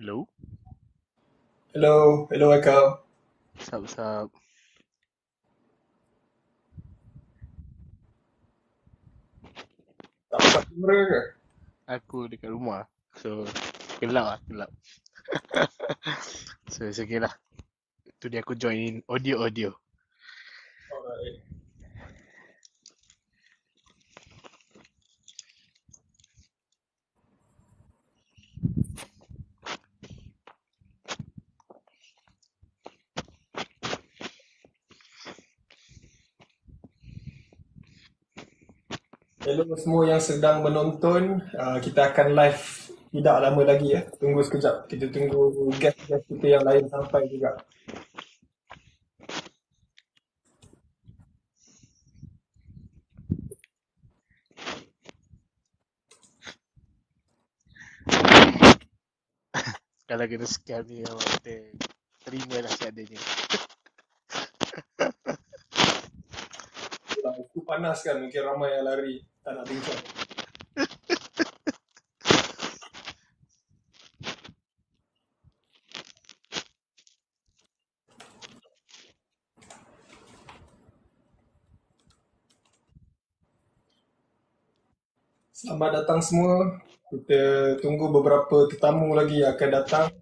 Hello? Hello, hello Eka. What's up? Tak pasang kamera ke? Aku dekat rumah. So, gelap lah, gelap. So, it's okay lah. Today aku join in audio. Alright. Hello semua yang sedang menonton. Kita akan live tidak lama lagi ya. Tunggu sekejap. Kita tunggu guest-guest kita yang lain sampai juga. Kalau kena scam ni, awak kata terima lah seadanya. Itu panas kan. Mungkin ramai yang lari. Tak nak bincang. Selamat datang semua. Kita tunggu beberapa tetamu lagi yang akan datang.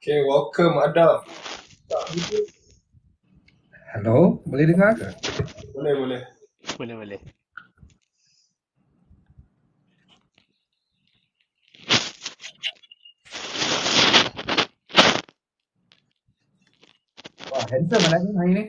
Okay, welcome Adam. Tak duduk. Hello, boleh dengar ke? Boleh, boleh. Boleh. Wah, handsome lah ni hari ni.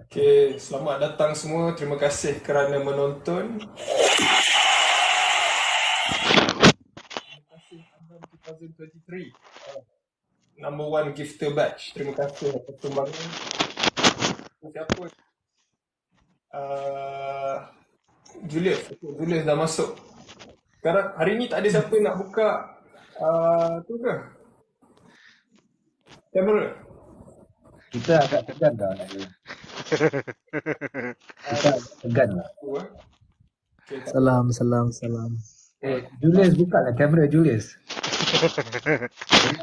Okay, selamat datang semua. Terima kasih kerana menonton. Terima kasih Adam 2023. Number one gifter batch. Terima kasih atas sumbangan. Siapa? Uh, Julius. Okay, Julius dah masuk. Sekarang hari ni tak ada siapa nak buka tu ke? Kamera. Kita agak segan dah nak dia. Kita agak segan lah. Okay, tak Salam, salam, salam. Julius buka lah kamera Julius.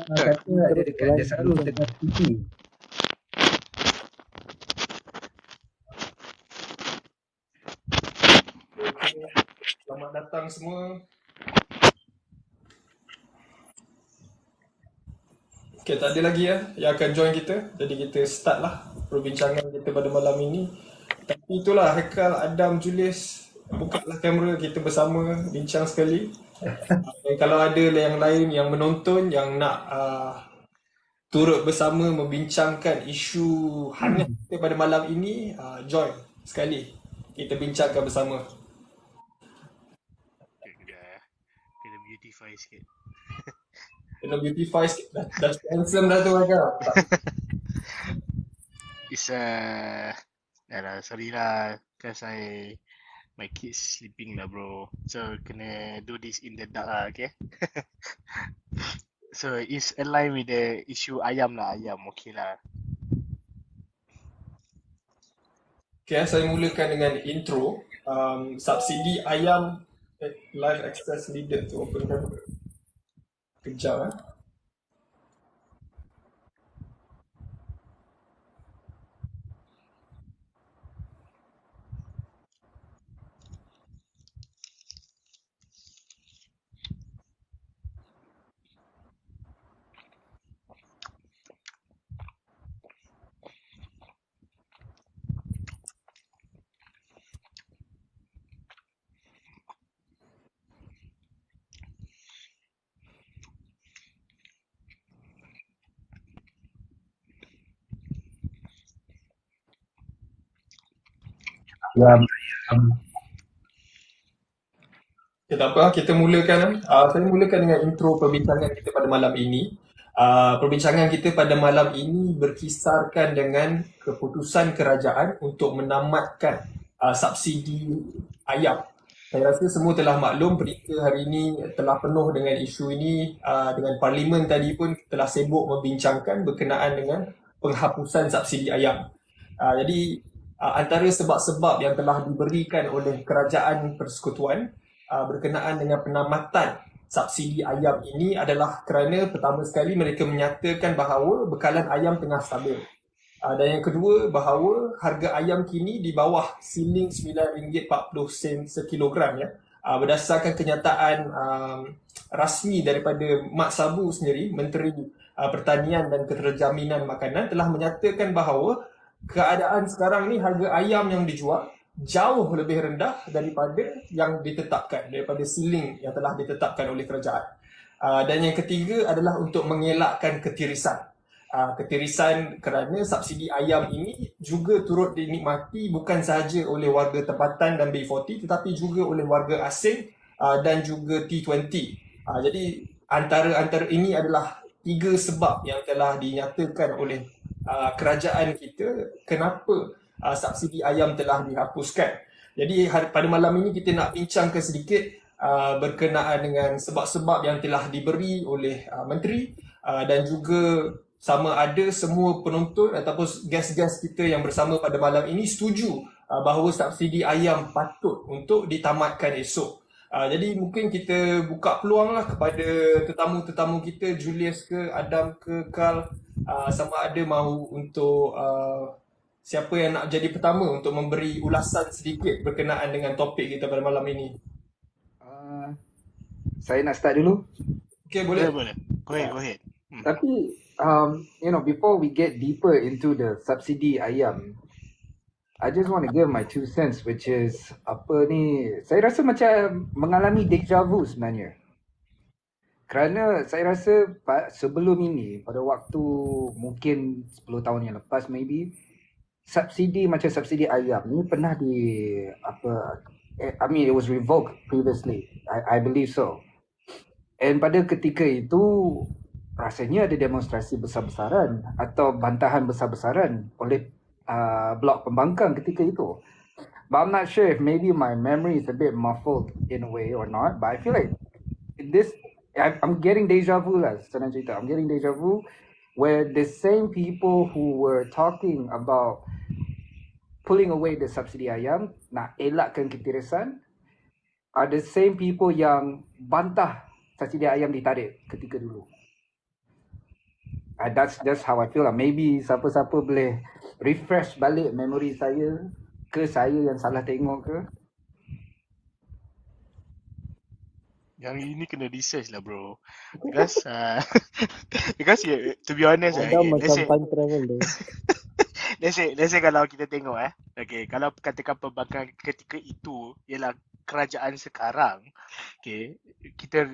Dia kata ada dekat dia selalu tengah TV. Okay. Selamat datang semua. Okay, tak ada lagi ya yang akan join kita. Jadi kita start lah perbincangan kita pada malam ini. Tapi itulah Haikal, Adam, Julius. Buka lah kamera, kita bersama bincang sekali. Dan kalau ada yang lain yang menonton yang nak turut bersama membincangkan isu hangat kita pada malam ini, join sekali. Kita bincangkan bersama. Kena beautify sikit. Kena beautify sikit. Dah handsome dah tu Haikal. It's sorry lah, cause my kids sleeping lah bro. So, kena do this in the dark lah, okay? So, it's aligned with the issue ayam lah, okay lah. Okay, saya mulakan dengan intro. Subsidi ayam live access needed to open camera. Kejap. Yang Okay, tak apa, kita mulakan. Saya mulakan dengan intro perbincangan kita pada malam ini. Perbincangan kita pada malam ini berkisarkan dengan keputusan kerajaan untuk menamatkan subsidi ayam. Saya rasa semua telah maklum berita hari ini telah penuh dengan isu ini. Dengan Parlimen tadi pun telah sibuk membincangkan berkenaan dengan penghapusan subsidi ayam. Jadi antara sebab-sebab yang telah diberikan oleh kerajaan persekutuan berkenaan dengan penamatan subsidi ayam ini adalah kerana pertama sekali mereka menyatakan bahawa bekalan ayam tengah stabil. Dan yang kedua, bahawa harga ayam kini di bawah siling RM9.40 sekilogram ya. Berdasarkan kenyataan rasmi daripada Mat Sabu sendiri, Menteri Pertanian dan Keterjaminan Makanan telah menyatakan bahawa keadaan sekarang ni harga ayam yang dijual jauh lebih rendah daripada yang ditetapkan, daripada siling yang telah ditetapkan oleh kerajaan. Dan yang ketiga adalah untuk mengelakkan ketirisan. Ketirisan kerana subsidi ayam ini juga turut dinikmati bukan sahaja oleh warga tempatan dan B40 tetapi juga oleh warga asing dan juga T20. Jadi antara ini adalah tiga sebab yang telah dinyatakan oleh kerajaan kita kenapa subsidi ayam telah dihapuskan. Jadi pada malam ini kita nak bincangkan sedikit berkenaan dengan sebab-sebab yang telah diberi oleh menteri dan juga sama ada semua penonton ataupun guest-guest kita yang bersama pada malam ini setuju bahawa subsidi ayam patut untuk ditamatkan esok. Jadi mungkin kita buka peluang lah kepada tetamu-tetamu kita, Julius ke, Adam ke, Carl, sama ada mahu untuk siapa yang nak jadi pertama untuk memberi ulasan sedikit berkenaan dengan topik kita pada malam ini. saya nak start dulu. Okay, boleh? Boleh. Go ahead. Tapi before we get deeper into the subsidi ayam, I just want to give my 2 cents, which is saya rasa macam mengalami deja vu sebenarnya. Kerana saya rasa sebelum ini, pada waktu mungkin 10 tahun yang lepas maybe, subsidi macam subsidi ayam ni pernah it was revoked previously. I believe so. And pada ketika itu rasanya ada demonstrasi besar-besaran atau bantahan besar-besaran oleh blok pembangkang ketika itu. But I'm not sure if maybe my memory is a bit muffled in a way or not. But I feel like I'm getting deja vu lah, senang cerita. I'm getting deja vu where the same people who were talking about pulling away the subsidi ayam, nak elakkan ketirisan, are the same people yang bantah subsidi ayam ditarik ketika dulu. That's how I feel lah. Maybe siapa-siapa boleh refresh balik memori saya ke saya yang salah tengok ke. Yang ini kena research lah bro. Because to be honest macam time travel tu. let's say kalau kita tengok okay, kalau katakan pembangkang ketika itu ialah kerajaan sekarang, okay, kita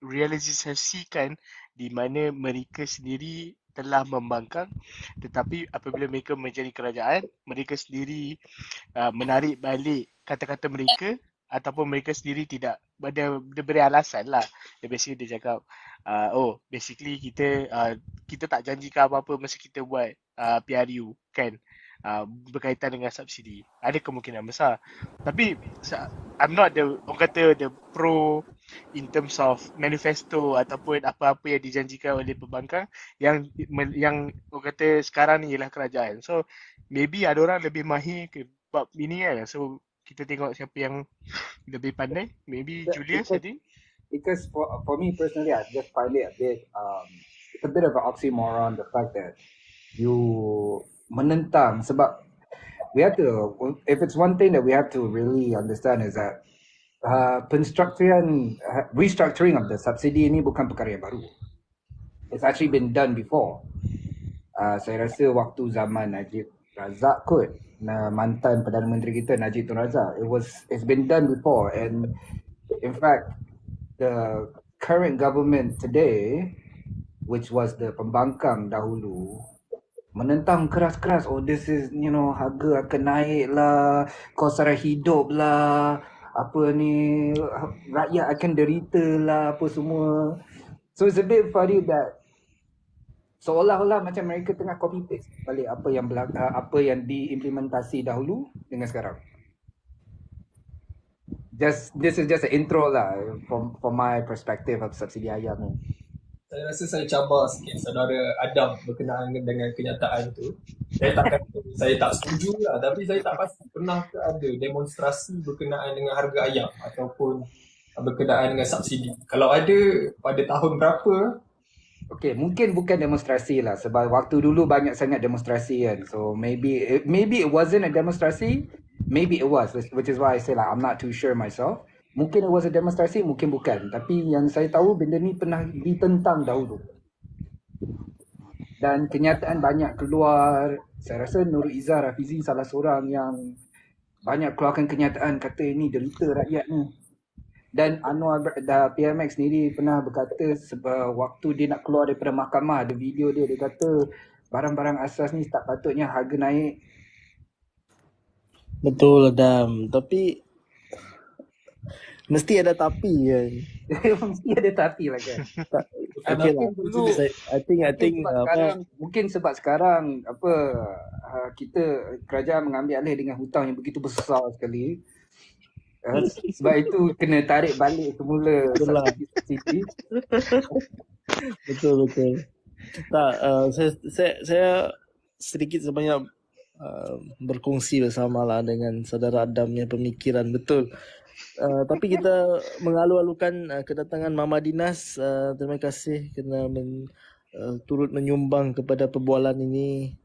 realisasikan di mana mereka sendiri telah membangkang, tetapi apabila mereka menjadi kerajaan, mereka sendiri menarik balik kata-kata mereka ataupun mereka sendiri tidak beri alasan lah. Basically dia cakap basically kita tak janjikan apa-apa masa kita buat PRU kan, berkaitan dengan subsidi. Ada kemungkinan besar. Tapi I'm not the pro in terms of manifesto ataupun apa-apa yang dijanjikan oleh pembangkang yang orang kata sekarang ni ialah kerajaan. So maybe ada orang lebih mahir ke bab ini kan. So kita tengok siapa yang lebih pandai. Maybe Julius, I think. Because for me personally, I just find it it's a bit of an oxymoron, the fact that you menentang, sebab we have to, if it's one thing that we have to really understand is that restructuring of the subsidy ini bukan perkara yang baru. It's actually been done before. Saya rasa waktu zaman Najib Razak kot, mantan Perdana Menteri kita Najib Tun Razak, it's been done before. And in fact, the current government today, which was the pembangkang dahulu, menentang keras-keras, oh this is, harga akan naik lah, kos sara hidup lah, apa ni, rakyat akan derita lah, apa semua. So it's a bit funny that seolah-olah macam mereka tengah copy paste balik apa yang diimplementasi dahulu dengan sekarang. This is just an intro lah from my perspective of subsidi ayam ni. Saya rasa saya cabar sikit saudara Adam berkenaan dengan kenyataan tu. Saya tak kata saya tak setuju lah, tapi saya tak pasti pernah ke ada demonstrasi berkenaan dengan harga ayam ataupun berkenaan dengan subsidi. Kalau ada, pada tahun berapa? Okay, mungkin bukan demonstrasi lah sebab waktu dulu banyak sangat demonstrasi kan. So maybe it wasn't a demonstrasi, maybe it was, which is why I say like I'm not too sure myself. Mungkin it was a demonstrasi, mungkin bukan. Tapi yang saya tahu benda ni pernah ditentang dahulu. Dan kenyataan banyak keluar. Saya rasa Nurul Izzah Rafizi salah seorang yang banyak keluarkan kenyataan kata ini derita rakyat ni. Dan Anwar PMX sendiri pernah berkata sebab waktu dia nak keluar daripada mahkamah, ada video dia kata barang-barang asas ni tak patutnya harga naik. Betul Adam, tapi mesti ada tapi kan. Mesti ada tapi lah kan. Okay lah. Dulu, I think mungkin sebab sekarang kita kerajaan mengambil alih dengan hutang yang begitu besar sekali. Sebab itu kena tarik balik semula subsidi. Betul. Tak, saya sedikit sebanyak berkongsi bersamalah dengan saudara Adam yang pemikiran betul. Tapi kita mengalu-alukan kedatangan Mama Dinas. Terima kasih kerana turut menyumbang kepada perbualan ini,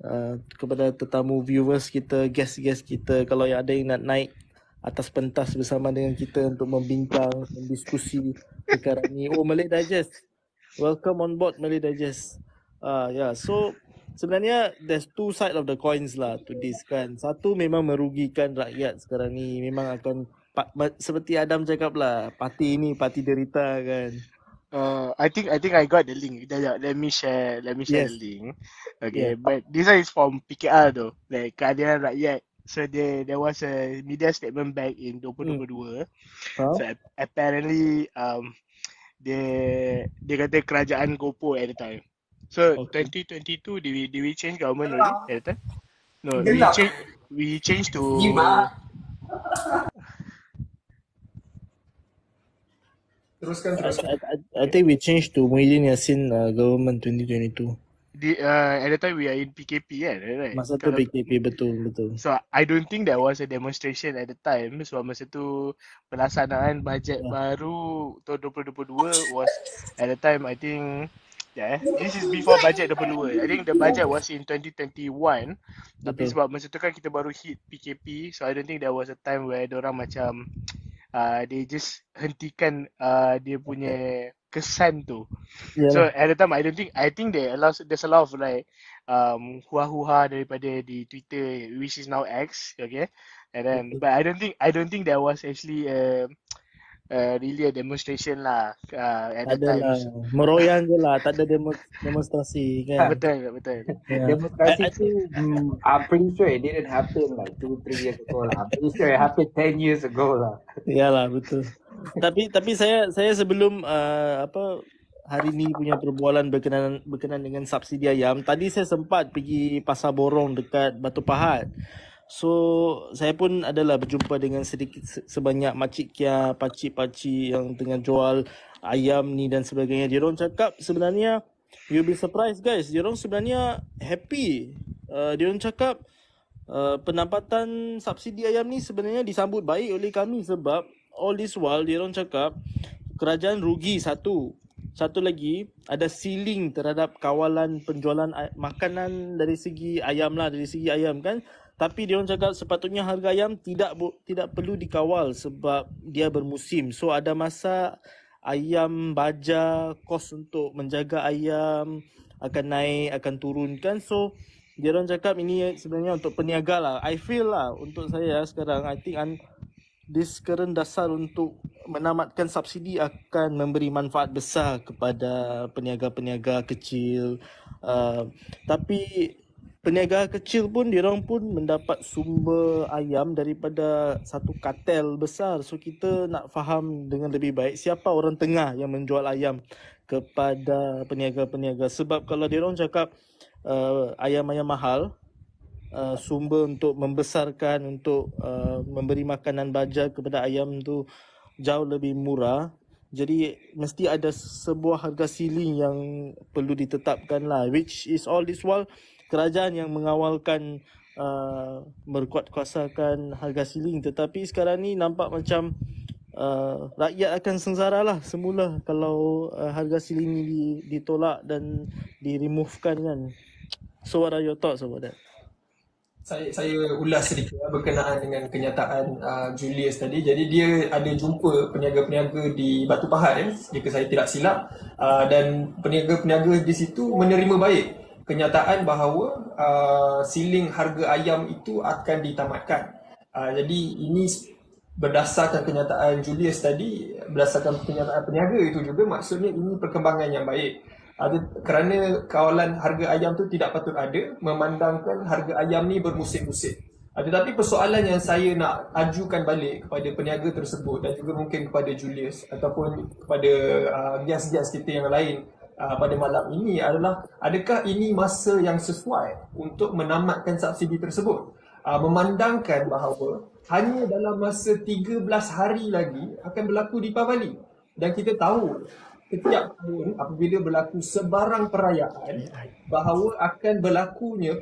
kepada tetamu viewers kita, guest-guest kita. Kalau ada yang nak naik atas pentas bersama dengan kita untuk membincang, mendiskusi perkara ini. Oh, Malay Digest. Welcome on board Malay Digest. So sebenarnya there's two side of the coins lah to this kan. Satu memang merugikan rakyat sekarang ni. Memang akan seperti Adam cakap lah, parti ini parti derita kan. I think I got the link. Let me share the link. Okay, but this one is from PKR though. Like keadilan rakyat. So there was a media statement back in 2022. So apparently dia kata kerajaan GoPro at the time. So 2022 did we change government already at the time? No, we changed to Teruskan. I think we changed to Muhyiddin Yassin government 2022. At the time we are in PKP kan, right? Masa tu PKP, betul. So I don't think there was a demonstration at the time. Sebab masa tu pelaksanaan bajet baru tahun 2022 was at the time I think this is before budget 2022. I think the budget was in 2021. Tapi sebab masa tu kan kita baru hit PKP, so I don't think there was a time where diorang macam they just hentikan dia punya kesan tu. So at the time I think there's a lot of like hua-hua daripada di Twitter, which is now X, okay? And then but I don't think there was actually really a demonstration lah at the time. Meroyan je lah, tak ada demonstrasi kan. Betul. Demonstrasi tu I'm pretty sure it didn't happen like 2-3 years ago lah. I'm pretty sure it happened 10 years ago lah. Yalah, betul. Tapi saya sebelum hari ni punya perbualan berkenaan dengan subsidi ayam, tadi saya sempat pergi pasar borong dekat Batu Pahat. So saya pun adalah berjumpa dengan sedikit sebanyak makcik kia, pakcik-pakcik yang tengah jual ayam ni dan sebagainya. Diorang cakap sebenarnya, you'll be surprised guys, diorang sebenarnya happy. Diorang cakap pendapatan subsidi ayam ni sebenarnya disambut baik oleh kami sebab all this while diorang cakap kerajaan rugi satu lagi, ada ceiling terhadap kawalan penjualan makanan dari segi ayam kan. Tapi diorang cakap sepatutnya harga ayam tidak perlu dikawal sebab dia bermusim. So ada masa ayam baja, kos untuk menjaga ayam akan naik, akan turun kan. So diorang cakap ini sebenarnya untuk peniaga lah. I feel lah untuk saya sekarang, I think this current dasar untuk menamatkan subsidi akan memberi manfaat besar kepada peniaga-peniaga kecil. Tapi peniaga kecil pun diorang pun mendapat sumber ayam daripada satu kartel besar. So kita nak faham dengan lebih baik siapa orang tengah yang menjual ayam kepada peniaga-peniaga. Sebab kalau diorang cakap ayam-ayam mahal, sumber untuk membesarkan, untuk memberi makanan baja kepada ayam tu jauh lebih murah. Jadi mesti ada sebuah harga ceiling yang perlu ditetapkan lah, which is all this while kerajaan yang mengawalkan berkuatkuasakan harga ceiling. Tetapi sekarang ni nampak macam rakyat akan sengsara lah semula kalau harga ceiling ni ditolak dan di-removekan kan. So what are your thoughts about that? Saya ulas sedikit berkenaan dengan kenyataan Julius tadi. Jadi dia ada jumpa peniaga-peniaga di Batu Pahat jika saya tidak silap, dan peniaga-peniaga di situ menerima baik kenyataan bahawa siling harga ayam itu akan ditamatkan. Jadi ini berdasarkan kenyataan Julius tadi, berdasarkan kenyataan peniaga itu juga, maksudnya ini perkembangan yang baik. Kerana kawalan harga ayam tu tidak patut ada, memandangkan harga ayam ni bermusim-musim. Tetapi persoalan yang saya nak ajukan balik kepada peniaga tersebut dan juga mungkin kepada Julius ataupun kepada guest-guest kita yang lain pada malam ini adalah, adakah ini masa yang sesuai untuk menamatkan subsidi tersebut? Memandangkan bahawa hanya dalam masa 13 hari lagi akan berlaku Deepavali, dan kita tahu setiap tahun apabila berlaku sebarang perayaan bahawa akan berlakunya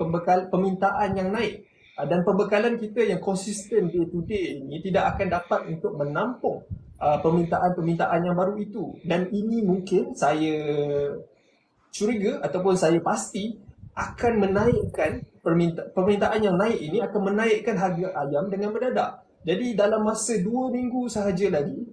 permintaan yang naik, dan pembekalan kita yang konsisten day to day ini tidak akan dapat untuk menampung permintaan-permintaan yang baru itu. Dan ini mungkin saya curiga ataupun saya pasti akan menaikkan permintaan yang naik ini, akan menaikkan harga ayam dengan mendadak. Jadi dalam masa 2 minggu sahaja lagi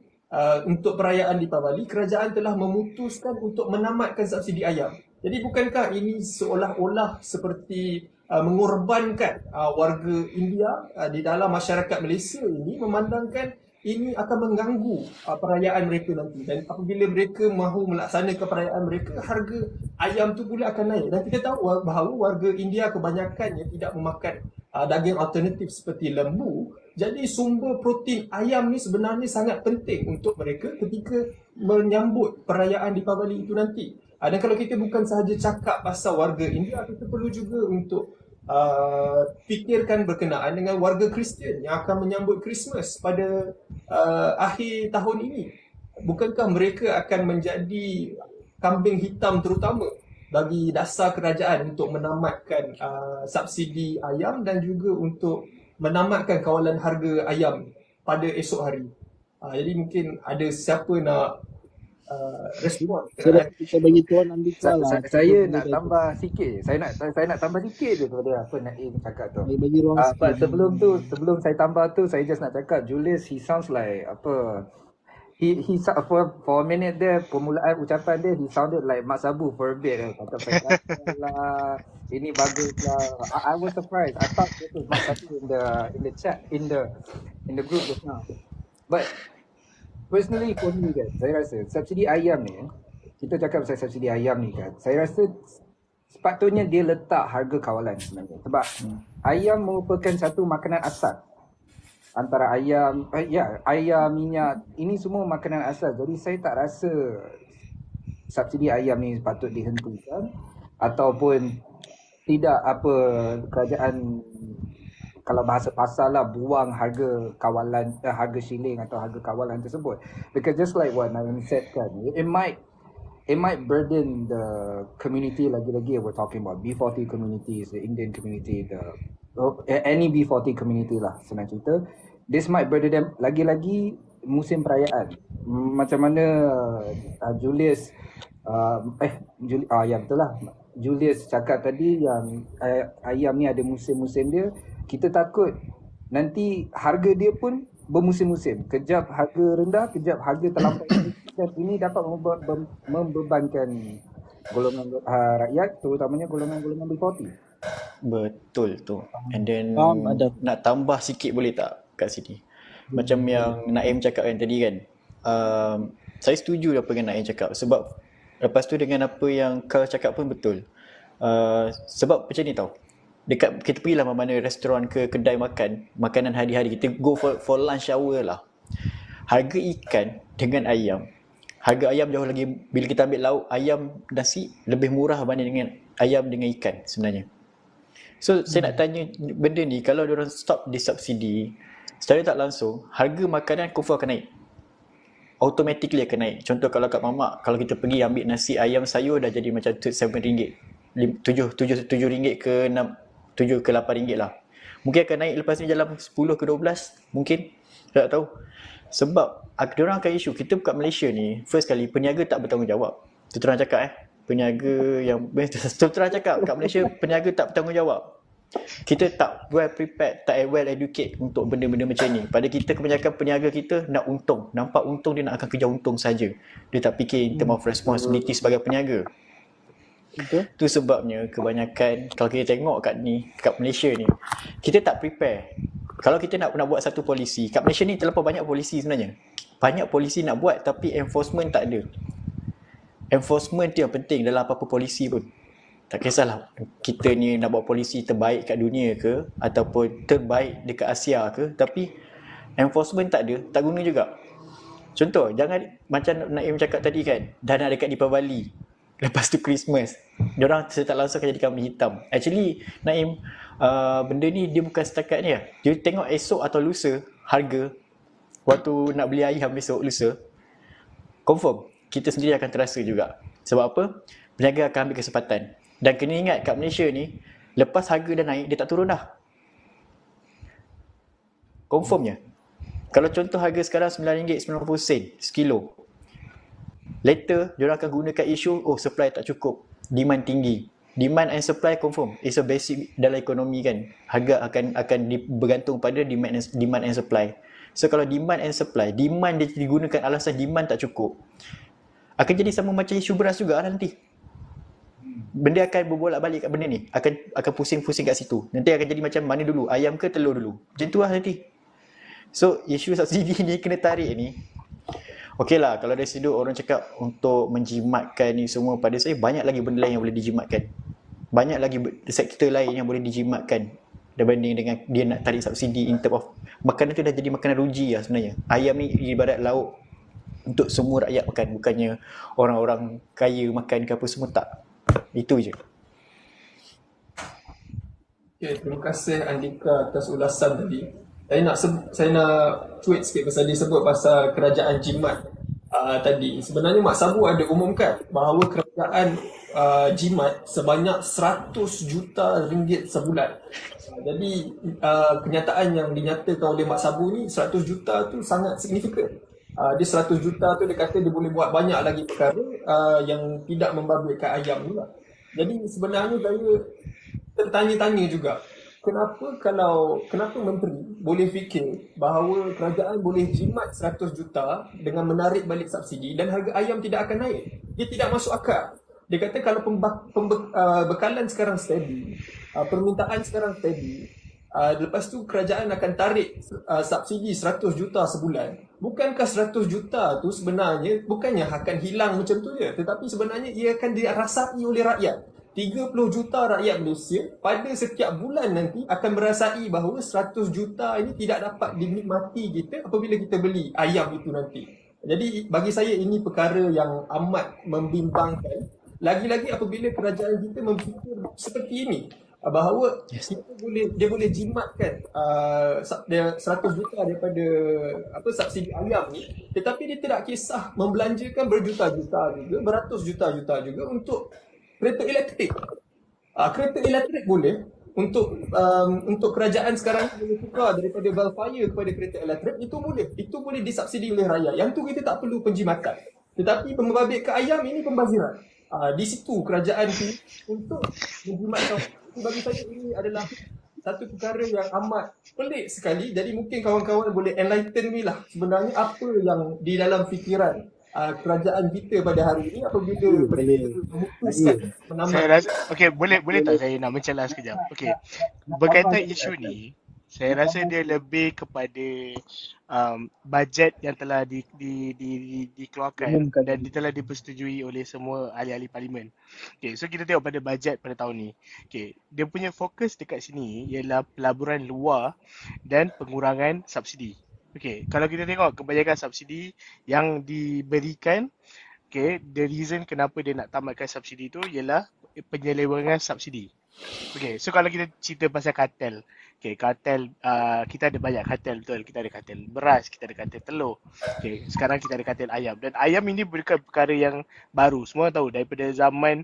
untuk perayaan Deepavali, kerajaan telah memutuskan untuk menamatkan subsidi ayam. Jadi bukankah ini seolah-olah seperti mengorbankan warga India di dalam masyarakat Malaysia ini, memandangkan ini akan mengganggu perayaan mereka nanti. Dan apabila mereka mahu melaksanakan perayaan mereka, harga ayam tu pula akan naik. Dan kita tahu bahawa warga India kebanyakannya tidak memakan daging alternatif seperti lembu. Jadi sumber protein ayam ni sebenarnya sangat penting untuk mereka ketika menyambut perayaan Deepavali itu nanti. Dan kalau kita bukan sahaja cakap pasal warga India, kita perlu juga untuk fikirkan berkenaan dengan warga Kristian yang akan menyambut Christmas pada akhir tahun ini. Bukankah mereka akan menjadi kambing hitam terutama bagi dasar kerajaan untuk menamatkan subsidi ayam dan juga untuk menamatkan kawalan harga ayam pada esok hari. Jadi mungkin ada siapa nak respon. Kita bagi tuan ambil lah. Saya nak tambah sikit. Saya nak tambah sikit je kepada apa Naim cakap tu. Bagi ruang sikit. Sebelum saya tambah tu, saya just nak cakap Julius, he sounds like apa, he for a minute there, permulaan ucapan dia, he sounded like Mak Sabu for a bit. Kata lah, ini bagus lah. I was surprised. I thought it was Mak Sabu in the chat, in the group just now. But personally for me kan, saya rasa subsidi ayam ni, kita cakap pasal subsidi ayam ni kan, saya rasa sepatutnya dia letak harga kawalan sebenarnya. Sebab ayam merupakan satu makanan asal. Antara ayam, ayam, minyak, ini semua makanan asal. Jadi saya tak rasa subsidi ayam ni patut dihentikan ataupun tidak apa kerajaan, kalau bahasa pasar lah, buang harga kawalan, harga shilling atau harga kawalan tersebut. Because just like what Naim said kan, it might burden the community. Lagi-lagi we're talking about B40 communities, the Indian community, any B40 community lah senang cerita. This might burden them. Lagi-lagi musim perayaan. Macam mana Julius ya betul lah, Julius cakap tadi yang ayam ni ada musim-musim dia. Kita takut nanti harga dia pun bermusim-musim. Kejap harga rendah, kejap harga terlampau. Dan ini dapat membebankan golongan rakyat, terutamanya golongan-golongan B40. Betul tu. And then nak tambah sikit boleh tak kat sini? Macam yang Naim cakap kan tadi kan. Saya setuju apa yang Naim cakap. Sebab lepas tu dengan apa yang Carl cakap pun betul. Sebab macam ni tau. dekat kita pergilah mana restoran ke kedai makan, makanan hari-hari, kita go for lunch hour lah. Harga ikan dengan ayam, harga ayam jauh lagi, bila kita ambil lauk ayam nasi lebih murah berbanding dengan ayam dengan ikan sebenarnya. So saya nak tanya benda ni, kalau diorang stop disubsidi, secara tak langsung harga makanan confirm akan naik, automatically akan naik. Contoh kalau kat mamak, kalau kita pergi ambil nasi ayam sayur dah jadi macam RM7, RM7 ke 6, 7 ke 8 ringgit lah. Mungkin akan naik lepas ni dalam 10 ke 12 mungkin, saya tak tahu. Sebab diorang akan isu, kita kat Malaysia ni first kali peniaga tak bertanggungjawab. Tu terang cakap peniaga yang tu terang cakap kat Malaysia peniaga tak bertanggungjawab. Kita tak well prepared, tak well educate untuk benda-benda macam ni. Pada kita, kebanyakan peniaga kita nak untung, nampak untung dia nak akan kejar untung saja. Dia tak fikir in term of responsibility sebagai peniaga. Tu sebabnya kebanyakan kalau kita tengok kat Malaysia ni, kita tak prepare. Kalau kita nak buat satu polisi, kat Malaysia ni terlampau banyak polisi sebenarnya. Banyak polisi nak buat tapi enforcement tak ada. Enforcement tu yang penting dalam apa-apa polisi pun. Tak kisahlah kita ni nak buat polisi terbaik kat dunia ke ataupun terbaik dekat Asia ke, tapi enforcement tak ada, tak guna juga. Contoh, jangan macam Naim cakap tadi kan, dah nak dekat Deepavali, lepas tu Christmas, diorang secara tak langsung akan jadi kambing hitam. Actually Naim, benda ni dia bukan setakat ni lah. Dia tengok esok atau lusa harga, waktu nak beli ayam besok lusa, confirm kita sendiri akan terasa juga. Sebab apa? Peniaga akan ambil kesempatan. Dan kena ingat kat Malaysia ni, lepas harga dah naik, dia tak turun dah. Confirmnya. Kalau contoh harga sekarang RM9.90 sekilo, later diorang akan gunakan isu, oh supply tak cukup, demand tinggi. Demand and supply confirm, it's a basic dalam ekonomi kan. Harga akan bergantung pada demand and supply. So kalau demand and supply, demand dia digunakan alasan demand tak cukup, akan jadi sama macam isu beras juga nanti. Benda akan berbolak-balik kat benda ni, akan pusing-pusing kat situ. Nanti akan jadi macam mana dulu, ayam ke telur dulu, macam tu lah nanti. So isu subsidi ni kena tarik ni. Okey lah, kalau dari sudut orang cakap untuk menjimatkan ni semua, pada saya banyak lagi benda lain yang boleh dijimatkan. Banyak lagi sektor lain yang boleh dijimatkan berbanding dengan dia nak tarik subsidi in term of makanan tu. Dah jadi makanan ruji lah sebenarnya. Ayam ni ibarat lauk untuk semua rakyat makan, bukannya orang-orang kaya makan ke apa semua, tak. Itu je. Okay, terima kasih Andika atas ulasan tadi. Saya nak tweet sikit pasal dia sebut pasal kerajaan jimat tadi. Sebenarnya Mak Sabu ada umumkan bahawa kerajaan jimat sebanyak 100 juta ringgit sebulan. Jadi kenyataan yang dinyatakan oleh Mak Sabu ni, 100 juta tu sangat signifikan. Dia 100 juta tu dia kata dia boleh buat banyak lagi perkara yang tidak membabitkan ayam ni lah. Jadi sebenarnya saya tertanya-tanya juga, kenapa menteri boleh fikir bahawa kerajaan boleh jimat 100 juta dengan menarik balik subsidi dan harga ayam tidak akan naik? Dia tidak masuk akal. Dia kata kalau bekalan sekarang steady, permintaan sekarang steady, lepas tu kerajaan akan tarik subsidi 100 juta sebulan. Bukankah 100 juta tu sebenarnya bukannya akan hilang macam tu je, tetapi sebenarnya ia akan dirasai oleh rakyat. 30 juta rakyat Malaysia pada setiap bulan nanti akan merasai bahawa 100 juta ini tidak dapat dinikmati kita apabila kita beli ayam itu nanti. Jadi bagi saya ini perkara yang amat membimbangkan. Lagi-lagi apabila kerajaan kita memfikir seperti ini, bahawa dia boleh jimatkan 100 juta daripada subsidi ayam ni, tetapi dia tidak kisah membelanjakan berjuta-juta juga, beratus juta-juta juga untuk kereta elektrik. Kereta elektrik boleh untuk kerajaan sekarang boleh tukar daripada Velfire kepada kereta elektrik, itu boleh disubsidi oleh rakyat. Yang tu kita tak perlu penjimatan. Tetapi membabitkan ayam ini pembaziran. Di situ kerajaan tu untuk menjimatkan. Bagi saya ini adalah satu perkara yang amat pelik sekali. Jadi mungkin kawan-kawan boleh enlighten me lah sebenarnya apa yang di dalam fikiran kerajaan kita pada hari ini apabila memutuskan menambah. Okey, boleh tak saya nak mencelas sekejap? Okey. Berkaitan isu ni, Saya rasa dia lebih kepada bajet yang telah dikeluarkan Umumkan. dan telah dipersetujui oleh semua ahli-ahli parlimen. Okay, so kita tengok pada bajet pada tahun ni. Okay, dia punya fokus dekat sini ialah pelaburan luar dan pengurangan subsidi. Okay, kalau kita tengok kebanyakan subsidi yang diberikan, okay, the reason kenapa dia nak tamatkan subsidi tu ialah penyelewengan subsidi. Okay, so kalau kita cerita pasal kartel, okay, kartel, kita ada banyak kartel, betul. Kita ada kartel beras, kita ada kartel telur. Okay, sekarang kita ada kartel ayam. Dan ayam ini bukan perkara yang baru. Semua tahu daripada zaman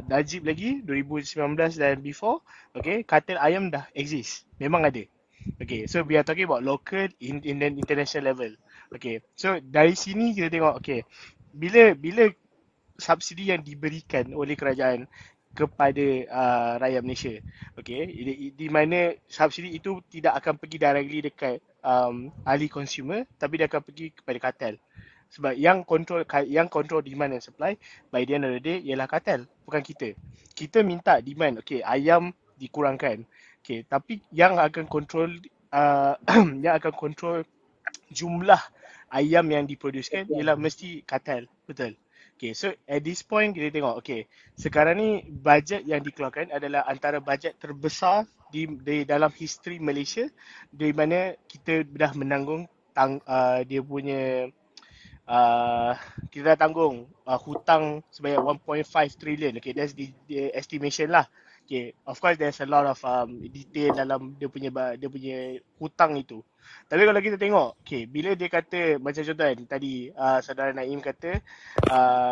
Najib lagi, 2019 dan before, okay, kartel ayam dah exist. Memang ada. Okay, so we are talking about local in the international level. Okay, so dari sini kita tengok, okay, bila subsidi yang diberikan oleh kerajaan kepada rakyat Malaysia, okay, di mana subsidi itu tidak akan pergi directly dekat ahli consumer, tapi dia akan pergi kepada kartel. Sebab yang control demand and supply by the end of the day ialah kartel, bukan kita. Kita minta demand, okay, ayam dikurangkan, okay, tapi yang akan control yang akan control jumlah ayam yang diproducekan ialah mesti kartel, betul. Okay, so at this point kita tengok, okay, sekarang ni bajet yang dikeluarkan adalah antara bajet terbesar di dalam history Malaysia, di mana kita dah menanggung dia punya kita dah tanggung hutang sebanyak 1.5 trillion. Okay, that's the estimation lah. Okay, of course there's a lot of detail dalam dia punya hutang itu. Tapi kalau kita tengok, okay, bila dia kata macam contoh kan tadi saudara Naim kata,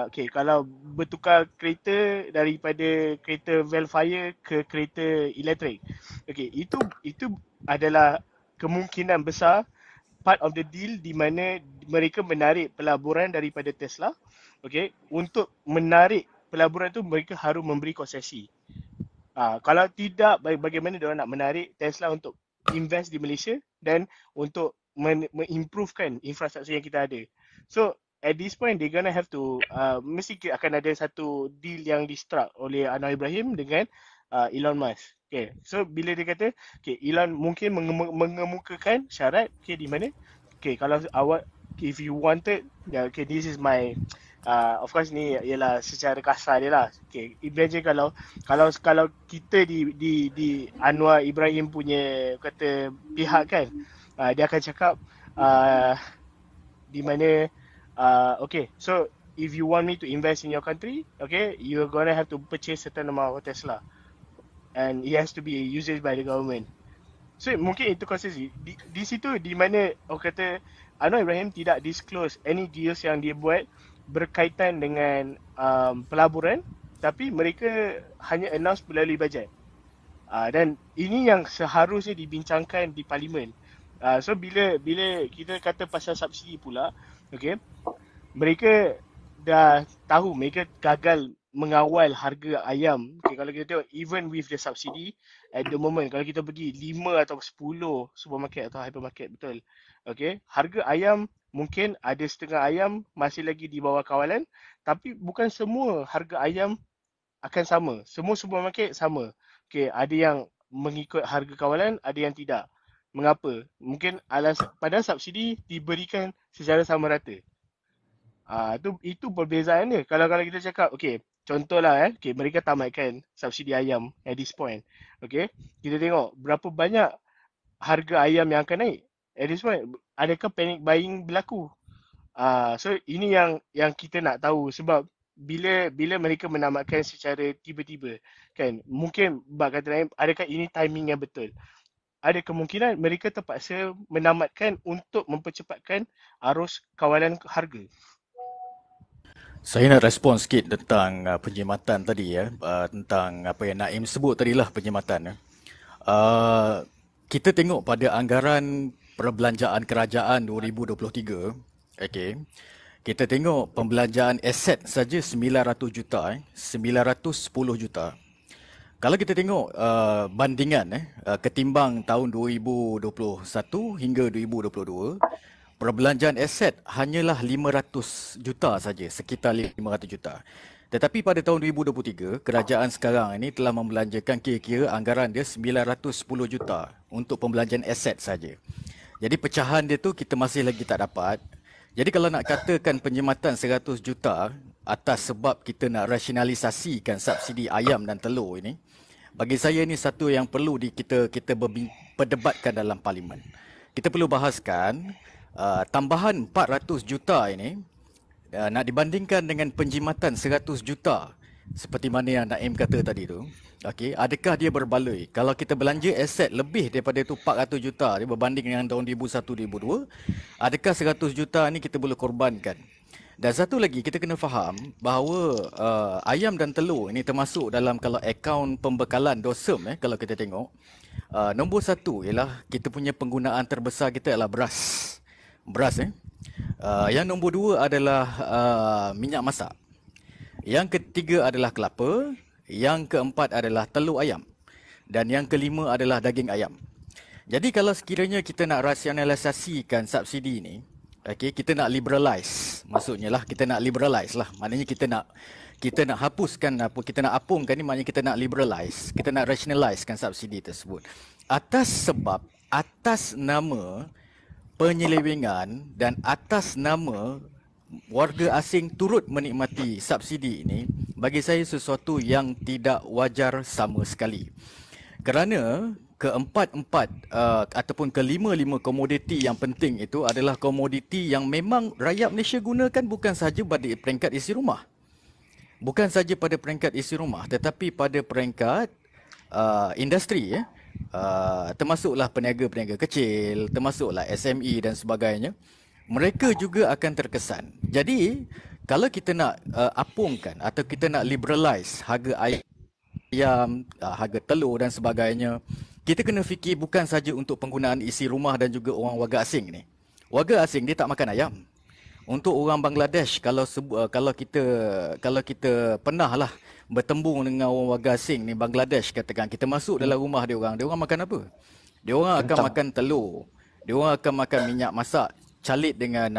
okay, kalau bertukar kereta daripada kereta Velfire ke kereta elektrik, okay, itu adalah kemungkinan besar part of the deal di mana mereka menarik pelaburan daripada Tesla, okay, untuk menarik pelaburan tu mereka harus memberi konsesi. Kalau tidak, bagaimana diorang nak menarik Tesla untuk invest di Malaysia dan untuk mengimprovekan infrastruktur yang kita ada. So at this point they're gonna have to mesti akan ada satu deal yang di-struck oleh Anwar Ibrahim dengan Elon Musk. Okay, so bila dia kata, okay, Elon mungkin mengemukakan syarat, okay, di mana, okay, kalau awak, if you wanted, okay, this is my of course ni ialah secara kasar dia lah. Okay, imagine kalau kita di Anwar Ibrahim punya kata pihak kan, dia akan cakap di mana okay, so if you want me to invest in your country, okay, you're gonna have to purchase certain amount of Tesla and it has to be used by the government. So mungkin itu konsesi di situ di mana orang kata Anwar Ibrahim tidak disclose any deals yang dia buat berkaitan dengan pelaburan, tapi mereka hanya announce melalui bajet. Dan ini yang seharusnya dibincangkan di parlimen. So bila kita kata pasal subsidi pula, okay, mereka dah tahu mereka gagal mengawal harga ayam. Okay, kalau kita tengok even with the subsidy at the moment, kalau kita pergi 5 atau 10 supermarket atau hypermarket, betul, okay, harga ayam mungkin ada setengah ayam masih lagi di bawah kawalan, tapi bukan semua harga ayam akan sama. Semua supermarket sama. Okay, ada yang mengikut harga kawalan, ada yang tidak. Mengapa? Mungkin padahal subsidi diberikan secara sama rata. Itu perbezaan dia. Kalau kita cakap, okay, contohlah okay, mereka tamatkan subsidi ayam at this point. Okay, kita tengok berapa banyak harga ayam yang akan naik. At this point, adakah panic buying berlaku? So ini yang kita nak tahu, sebab bila mereka menamatkan secara tiba-tiba, kan, mungkin bab kata lain, adakah ini timing yang betul? Ada kemungkinan mereka terpaksa menamatkan untuk mempercepatkan arus kawalan harga. Saya nak respon sikit tentang penjimatan tadi ya, tentang apa yang Naim sebut tadilah penjimatan. Kita tengok pada anggaran perbelanjaan kerajaan 2023, okay, kita tengok pembelanjaan aset saja 900 juta, 910 juta. Kalau kita tengok bandingan ketimbang tahun 2021 hingga 2022, perbelanjaan aset hanyalah 500 juta saja, sekitar 500 juta. Tetapi pada tahun 2023, kerajaan sekarang ini telah membelanjakan kira-kira anggaran dia 910 juta untuk pembelanjaan aset saja. Jadi pecahan dia tu kita masih lagi tak dapat. Jadi kalau nak katakan penjimatan 100 juta atas sebab kita nak rasionalisasikan subsidi ayam dan telur ini, bagi saya ini satu yang perlu kita perdebatkan dalam parlimen. Kita perlu bahaskan tambahan 400 juta ini nak dibandingkan dengan penjimatan 100 juta seperti mana yang Naim kata tadi tu. Okey, adakah dia berbaloi? Kalau kita belanja aset lebih daripada itu 400 juta dia berbanding dengan tahun 2001-2002, adakah 100 juta ni kita boleh korbankan? Dan satu lagi kita kena faham bahawa ayam dan telur ini termasuk dalam kalau akaun pembekalan DOSEM kalau kita tengok. Nombor satu ialah kita punya penggunaan terbesar kita adalah beras. Yang nombor dua adalah minyak masak. Yang ketiga adalah kelapa. Yang keempat adalah telur ayam. Dan yang kelima adalah daging ayam. Jadi kalau sekiranya kita nak rasionalisasikan subsidi ini, okay, kita nak liberalize. Maksudnya lah kita nak liberalize lah. Maknanya kita nak hapuskan apa, kita nak apungkan ni, maknanya kita nak liberalize. Kita nak rationalizekan subsidi tersebut. Atas nama penyelewengan dan atas nama warga asing turut menikmati subsidi ini, bagi saya sesuatu yang tidak wajar sama sekali. Kerana keempat-empat ataupun kelima-lima komoditi yang penting itu adalah komoditi yang memang rakyat Malaysia gunakan bukan sahaja pada peringkat isi rumah. Bukan sahaja pada peringkat isi rumah, tetapi pada peringkat industri, termasuklah peniaga-peniaga kecil, termasuklah SME dan sebagainya. Mereka juga akan terkesan. Jadi, kalau kita nak apungkan atau kita nak liberalize harga ayam, harga telur dan sebagainya, kita kena fikir bukan saja untuk penggunaan isi rumah dan juga orang warga asing ni. Warga asing dia tak makan ayam. Untuk orang Bangladesh, kalau kita pernah lah bertembung dengan orang warga asing ni, Bangladesh katakan, kita masuk dalam rumah dia orang makan apa? Dia orang akan makan telur. Dia orang akan makan minyak masak calit dengan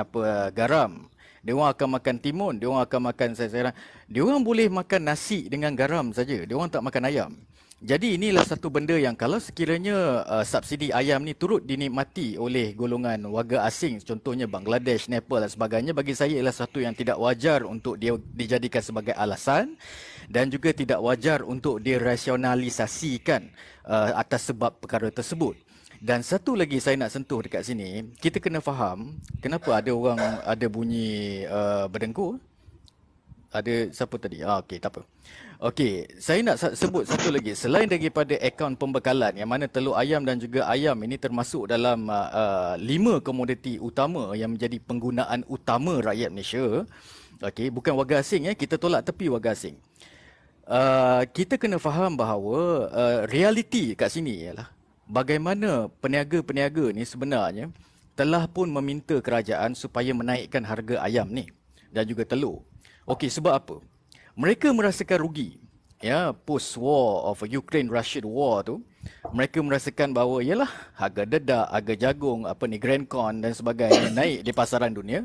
garam. Dia orang akan makan timun, dia orang akan makan sayur-sayuran. Dia orang boleh makan nasi dengan garam saja. Dia orang tak makan ayam. Jadi inilah satu benda yang kalau sekiranya subsidi ayam ni turut dinikmati oleh golongan warga asing, contohnya Bangladesh, Nepal dan sebagainya, bagi saya ialah satu yang tidak wajar untuk dia dijadikan sebagai alasan dan juga tidak wajar untuk dirasionalisasikan atas sebab perkara tersebut. Dan satu lagi saya nak sentuh dekat sini, kita kena faham kenapa ada orang ada bunyi berdengkur. Ada siapa tadi? Okey, tak apa. Okey, saya nak sebut satu lagi. Selain daripada akaun pembekalan yang mana telur ayam dan juga ayam ini termasuk dalam 5 komoditi utama yang menjadi penggunaan utama rakyat Malaysia. Okey, bukan warga asing kita tolak tepi warga asing. Kita kena faham bahawa realiti kat sini ialah bagaimana peniaga-peniaga ni sebenarnya telah pun meminta kerajaan supaya menaikkan harga ayam ni dan juga telur. Okey, sebab apa? Mereka merasakan rugi. Ya, post-war of Ukraine-Russia war tu, mereka merasakan bahawa yalah harga dedak, harga jagung, Grand Corn dan sebagainya naik di pasaran dunia.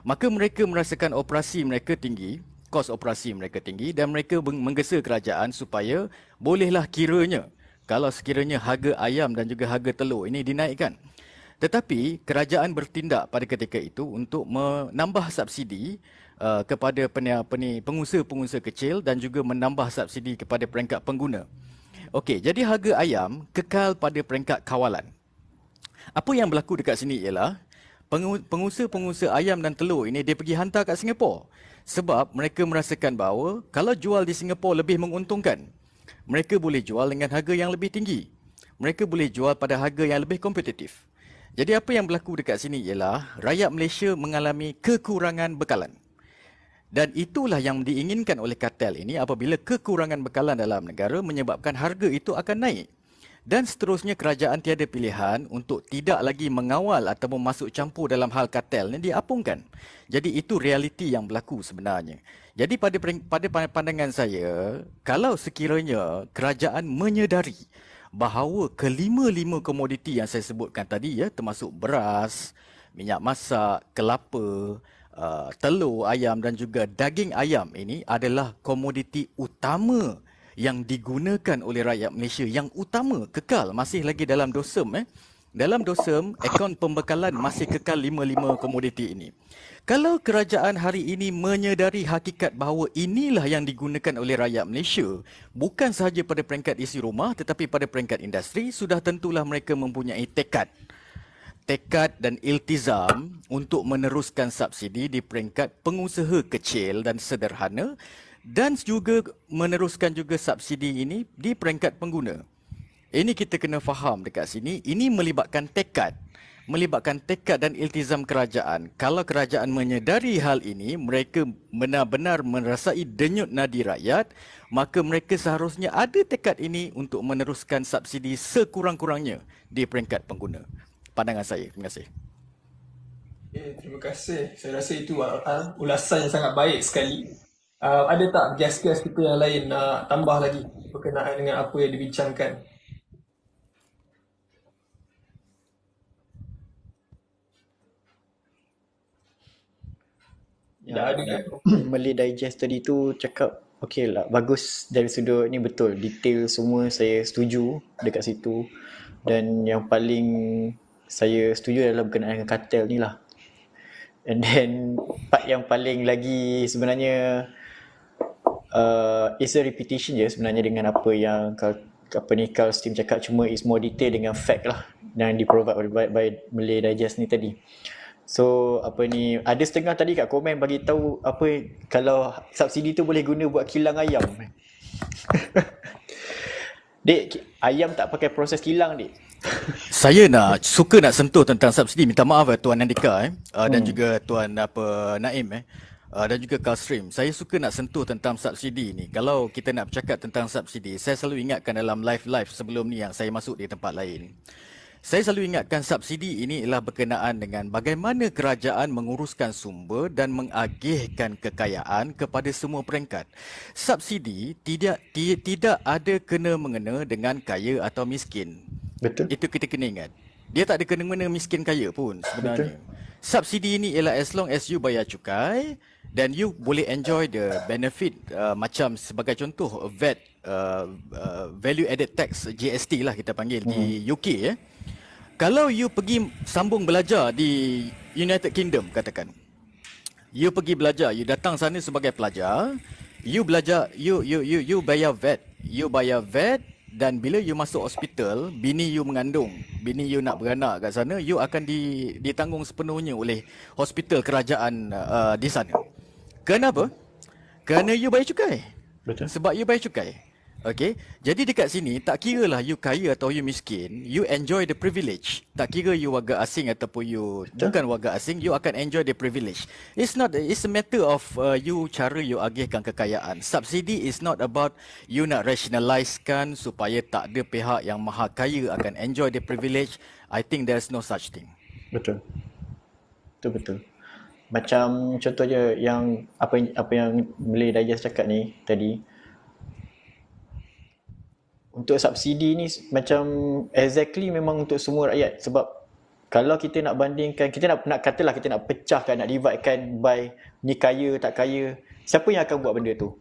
Maka mereka merasakan operasi mereka tinggi, kos operasi mereka tinggi dan mereka menggesa kerajaan supaya bolehlah kiranya kalau sekiranya harga ayam dan juga harga telur ini dinaikkan. Tetapi kerajaan bertindak pada ketika itu untuk menambah subsidi kepada pengusaha-pengusaha kecil dan juga menambah subsidi kepada peringkat pengguna. Okey, jadi harga ayam kekal pada peringkat kawalan. Apa yang berlaku dekat sini ialah pengusaha-pengusaha ayam dan telur ini dia pergi hantar kat Singapura sebab mereka merasakan bahawa kalau jual di Singapura lebih menguntungkan. Mereka boleh jual dengan harga yang lebih tinggi. Mereka boleh jual pada harga yang lebih kompetitif. Jadi apa yang berlaku dekat sini ialah rakyat Malaysia mengalami kekurangan bekalan. Dan itulah yang diinginkan oleh kartel ini apabila kekurangan bekalan dalam negara menyebabkan harga itu akan naik. Dan seterusnya kerajaan tiada pilihan untuk tidak lagi mengawal ataupun masuk campur dalam hal kartel ini diapungkan. Jadi itu realiti yang berlaku sebenarnya. Jadi pada pandangan saya, kalau sekiranya kerajaan menyedari bahawa kelima-lima komoditi yang saya sebutkan tadi termasuk beras, minyak masak, kelapa, telur, ayam dan juga daging ayam ini adalah komoditi utama yang digunakan oleh rakyat Malaysia. Yang utama, kekal, masih lagi dalam DOSEM. Dalam DOSEM, akaun pembekalan masih kekal 5 komoditi ini. Kalau kerajaan hari ini menyedari hakikat bahawa inilah yang digunakan oleh rakyat Malaysia, bukan sahaja pada peringkat isi rumah tetapi pada peringkat industri, sudah tentulah mereka mempunyai tekad dan iltizam untuk meneruskan subsidi di peringkat pengusaha kecil dan sederhana dan juga meneruskan juga subsidi ini di peringkat pengguna. Ini kita kena faham dekat sini, ini melibatkan tekad dan iltizam kerajaan. Kalau kerajaan menyedari hal ini, mereka benar-benar merasai denyut nadi rakyat, maka mereka seharusnya ada tekad ini untuk meneruskan subsidi sekurang-kurangnya di peringkat pengguna. Pandangan saya. Terima kasih. Terima kasih. Saya rasa itu ulasan yang sangat baik sekali. Ada tak guest-guest kita yang lain nak tambah lagi berkenaan dengan apa yang dibincangkan? Malay Digest tadi tu cakap okey lah, bagus dari sudut ni, betul, detail semua saya setuju dekat situ. Dan yang paling saya setuju adalah berkenaan dengan kartel ni lah. And then part yang paling lagi sebenarnya it's a repetition je sebenarnya dengan apa yang Carl Steam cakap, cuma it's more detail dengan fact lah yang di-provide by Malay Digest ni tadi. So ada setengah tadi kat komen bagi tahu kalau subsidi tu boleh guna buat kilang ayam. Dek, ayam tak pakai proses kilang, Dek. Saya suka nak sentuh tentang subsidi. Minta maaf Tuan Andika dan juga Tuan Naim dan juga Carl Stream. Saya suka nak sentuh tentang subsidi ni. Kalau kita nak bercakap tentang subsidi, saya selalu ingatkan dalam live sebelum ni yang saya masuk di tempat lain. Saya selalu ingatkan subsidi ini ialah berkenaan dengan bagaimana kerajaan menguruskan sumber dan mengagihkan kekayaan kepada semua peringkat. Subsidi tidak ada kena-mengena dengan kaya atau miskin. Betul. Itu kita kena ingat. Dia tak ada kena-mengena miskin kaya pun sebenarnya. Betul. Subsidi ini ialah as long as you bayar cukai dan you boleh enjoy the benefit macam sebagai contoh VAT, value added tax, GST lah kita panggil di UK Kalau you pergi sambung belajar di United Kingdom katakan. You pergi belajar, you datang sana sebagai pelajar, you belajar, you bayar VAT. You bayar VAT dan bila you masuk hospital, bini you mengandung, bini you nak beranak kat sana, you akan ditanggung sepenuhnya oleh hospital kerajaan di sana. Kenapa? Kerana you bayar cukai. Betul. Sebab you bayar cukai. Okay, jadi dekat sini tak kira lah you kaya atau you miskin, you enjoy the privilege. Tak kira you warga asing ataupun you bukan warga asing, you akan enjoy the privilege. It's a matter of cara you agihkan kekayaan. Subsidi is not about you nak rationalizekan supaya tak ada pihak yang maha kaya akan enjoy the privilege. I think there's no such thing. Betul. Betul. Macam contohnya yang apa yang Malay Digest cakap ni tadi. Untuk subsidi ni macam exactly memang untuk semua rakyat. Sebab kalau kita nak bandingkan, kita nak katalah kita nak pecahkan, nak dividekan by ni kaya tak kaya, siapa yang akan buat benda tu?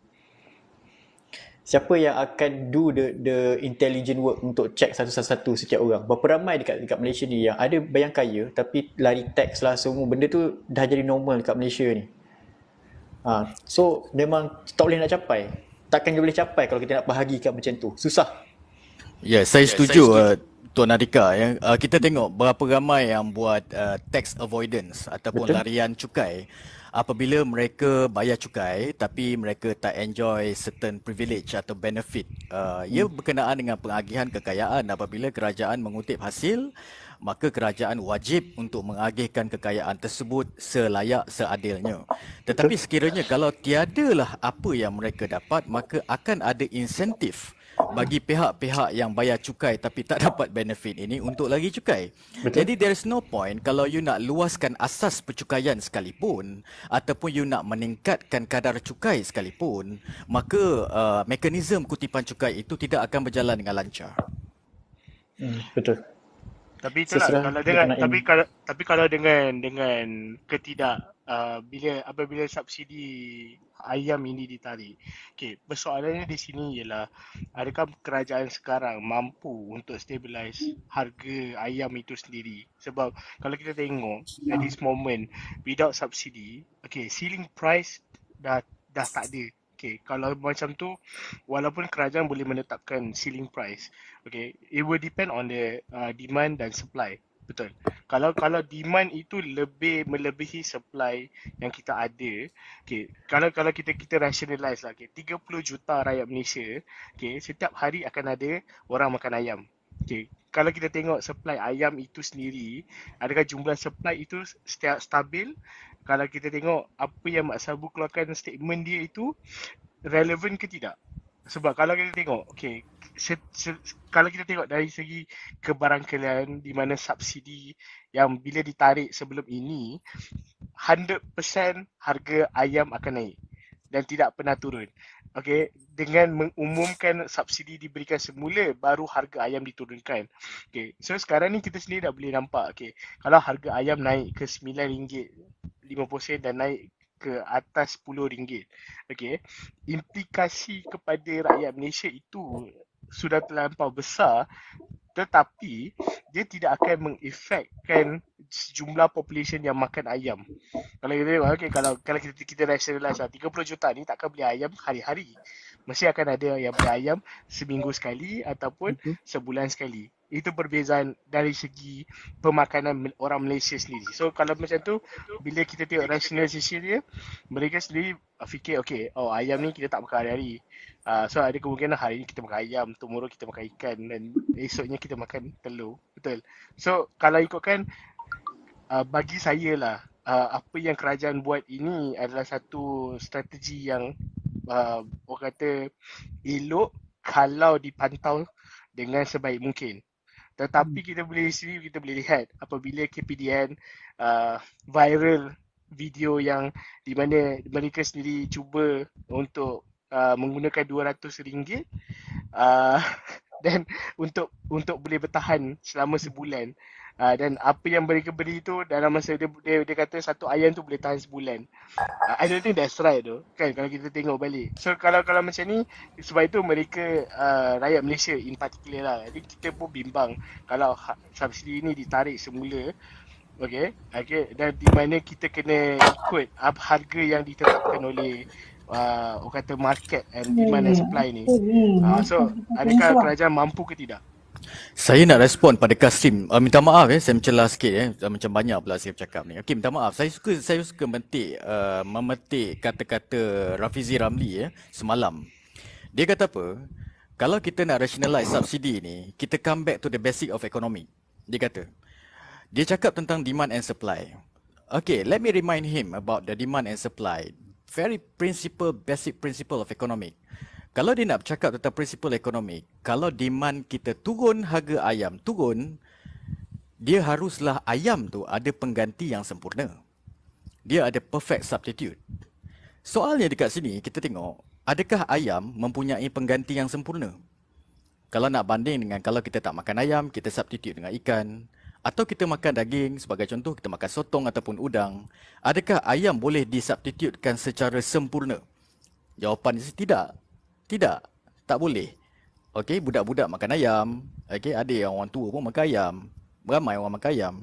Siapa yang akan do the intelligent work untuk check satu-satu setiap orang? Berapa ramai dekat Malaysia ni yang ada yang kaya tapi lari tax lah semua, benda tu dah jadi normal dekat Malaysia ni. So memang tak boleh nak capai. Takkan dia boleh capai kalau kita nak bahagikan macam tu. Susah. Ya, saya setuju Tuan Adhika. Kita tengok berapa ramai yang buat tax avoidance ataupun larian cukai apabila mereka bayar cukai tapi mereka tak enjoy certain privilege atau benefit. Ia berkenaan dengan pengagihan kekayaan. Apabila kerajaan mengutip hasil, maka kerajaan wajib untuk mengagihkan kekayaan tersebut selayak seadilnya. Tetapi sekiranya kalau tiadalah apa yang mereka dapat, maka akan ada insentif bagi pihak-pihak yang bayar cukai tapi tak dapat benefit ini untuk lagi cukai. Betul. Jadi there is no point kalau you nak luaskan asas percukaian sekalipun ataupun you nak meningkatkan kadar cukai sekalipun, maka mekanisme kutipan cukai itu tidak akan berjalan dengan lancar. Betul. Tapi itulah kalau dengan tapi kalau dengan apabila subsidi ayam ini ditarik. Okey, persoalannya di sini ialah adakah kerajaan sekarang mampu untuk stabilize harga ayam itu sendiri? Sebab kalau kita tengok at this moment without subsidi, okey, ceiling price dah tak ada. Okay, kalau macam tu, walaupun kerajaan boleh menetapkan ceiling price, okay, it will depend on the demand dan supply. Betul. Kalau demand itu melebihi supply yang kita ada, okay, kalau kita rationalize lah, okay, 30 juta rakyat Malaysia, okay, setiap hari akan ada orang makan ayam. Okay, kalau kita tengok supply ayam itu sendiri, adakah jumlah supply itu stabil? Kalau kita tengok apa yang Mak Sabu keluarkan statement dia itu, relevan ke tidak? Sebab kalau kita tengok, okay, kalau kita tengok dari segi kebarangkalian di mana subsidi yang bila ditarik sebelum ini, 100% harga ayam akan naik dan tidak pernah turun. Okay, dengan mengumumkan subsidi diberikan semula, baru harga ayam diturunkan. Okay, so sekarang ni kita sendiri dah boleh nampak, okay, kalau harga ayam naik ke RM9.50 dan naik ke atas RM10. Okey. Implikasi kepada rakyat Malaysia itu sudah terlampau besar, tetapi dia tidak akan mengefekkan jumlah population yang makan ayam. Kalau kita tengok, okay, kalau kita rationalize lah, 30 juta ni takkan beli ayam hari-hari. Mesti akan ada yang beli ayam seminggu sekali ataupun sebulan sekali. Itu perbezaan dari segi pemakanan orang Malaysia sendiri. So kalau macam tu, bila kita tengok rationalisation dia, mereka sendiri fikir, okay, oh ayam ni kita tak makan hari-hari. So ada kemungkinan hari ni kita makan ayam, tomorrow kita makan ikan dan esoknya kita makan telur. Betul. So kalau ikutkan, bagi saya lah, apa yang kerajaan buat ini adalah satu strategi yang orang kata elok kalau dipantau dengan sebaik mungkin. Tetapi kita boleh lihat apabila KPDN viral video yang di mana mereka sendiri cuba untuk menggunakan RM200 dan untuk boleh bertahan selama sebulan. Dan apa yang mereka beri tu dalam masa dia kata satu ayam tu boleh tahan sebulan. I don't think that's right tu. Kan kalau kita tengok balik. So kalau macam ni, sebab itu mereka rakyat Malaysia in particular lah. Jadi kita pun bimbang kalau subsidi ni ditarik semula. Okay, dan di mana kita kena ikut harga yang ditetapkan oleh orang kata market and demand and supply ni. So adakah kerajaan mampu ke tidak? Saya nak respon pada Kasim. Minta maaf saya mencelah sikit macam banyak pula saya bercakap ni. Okey, minta maaf. Saya suka memetik kata-kata Rafizi Ramli semalam. Dia kata apa? Kalau kita nak rationalize subsidi ni, kita come back to the basic of economy. Dia kata. Dia cakap tentang demand and supply. Okay, let me remind him about the demand and supply. Very basic principle of economic. Kalau dia nak bercakap tentang prinsipal ekonomi, kalau demand kita turun, harga ayam turun, dia haruslah ayam tu ada pengganti yang sempurna. Dia ada perfect substitute. Soalnya dekat sini kita tengok, adakah ayam mempunyai pengganti yang sempurna? Kalau nak banding dengan kalau kita tak makan ayam, kita substitute dengan ikan. Atau kita makan daging, sebagai contoh kita makan sotong ataupun udang. Adakah ayam boleh disubstitutekan secara sempurna? Jawapan dia tidak. Tidak, tak boleh. Okey, budak-budak makan ayam. Okey, ada yang orang tua pun makan ayam. Ramai orang makan ayam.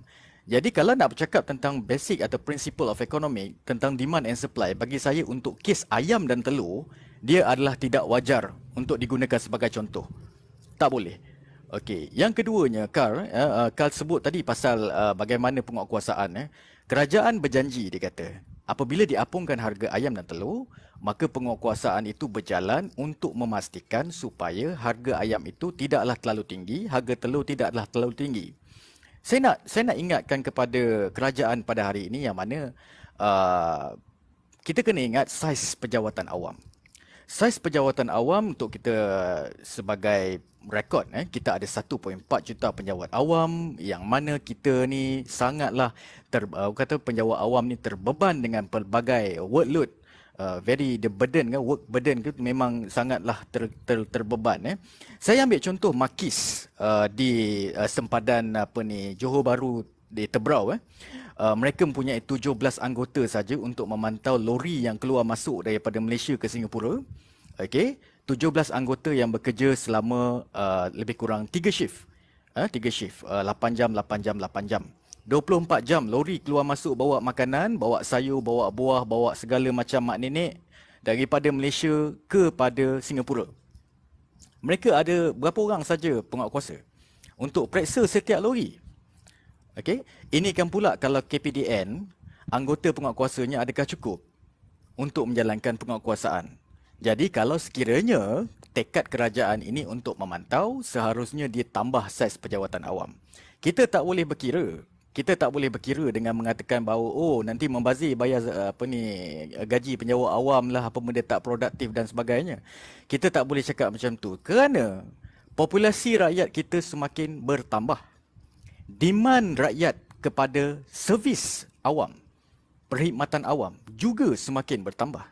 Jadi kalau nak bercakap tentang basic atau principle of economic, tentang demand and supply, bagi saya untuk kes ayam dan telur, dia adalah tidak wajar untuk digunakan sebagai contoh. Tak boleh. Okey, yang keduanya, Carl sebut tadi pasal bagaimana penguatkuasaan. Kerajaan berjanji, dia kata, apabila diapungkan harga ayam dan telur, maka penguatkuasaan itu berjalan untuk memastikan supaya harga ayam itu tidaklah terlalu tinggi, harga telur tidaklah terlalu tinggi. Saya nak ingatkan kepada kerajaan pada hari ini yang mana kita kena ingat saiz penjawatan awam. Saiz penjawatan awam untuk kita sebagai rekod, kita ada 1.4 juta penjawat awam yang mana kita ni sangatlah penjawat awam ni terbeban dengan pelbagai workload. Work burden tu memang sangatlah terbeban. Saya ambil contoh Makis di sempadan Johor Bahru di Tebrau. mereka mempunyai 17 anggota saja untuk memantau lori yang keluar masuk daripada Malaysia ke Singapura. Okey, 17 anggota yang bekerja selama lebih kurang 3 shift. 3 shift, 8 jam, 8 jam, 8 jam. 24 jam lori keluar masuk bawa makanan, bawa sayur, bawa buah, bawa segala macam mak nenek daripada Malaysia kepada Singapura. Mereka ada berapa orang saja penguatkuasa untuk periksa setiap lori. Okey, ini kan pula kalau KPDN, anggota penguatkuasanya adakah cukup untuk menjalankan penguatkuasaan. Jadi kalau sekiranya tekad kerajaan ini untuk memantau, seharusnya dia tambah saiz pejawatan awam. Kita tak boleh berkira. Kita tak boleh berkira dengan mengatakan bahawa nanti membazir bayar gaji penjawat awam lah, apa benda tak produktif dan sebagainya. Kita tak boleh cakap macam tu kerana populasi rakyat kita semakin bertambah. Demand rakyat kepada servis awam, perkhidmatan awam juga semakin bertambah.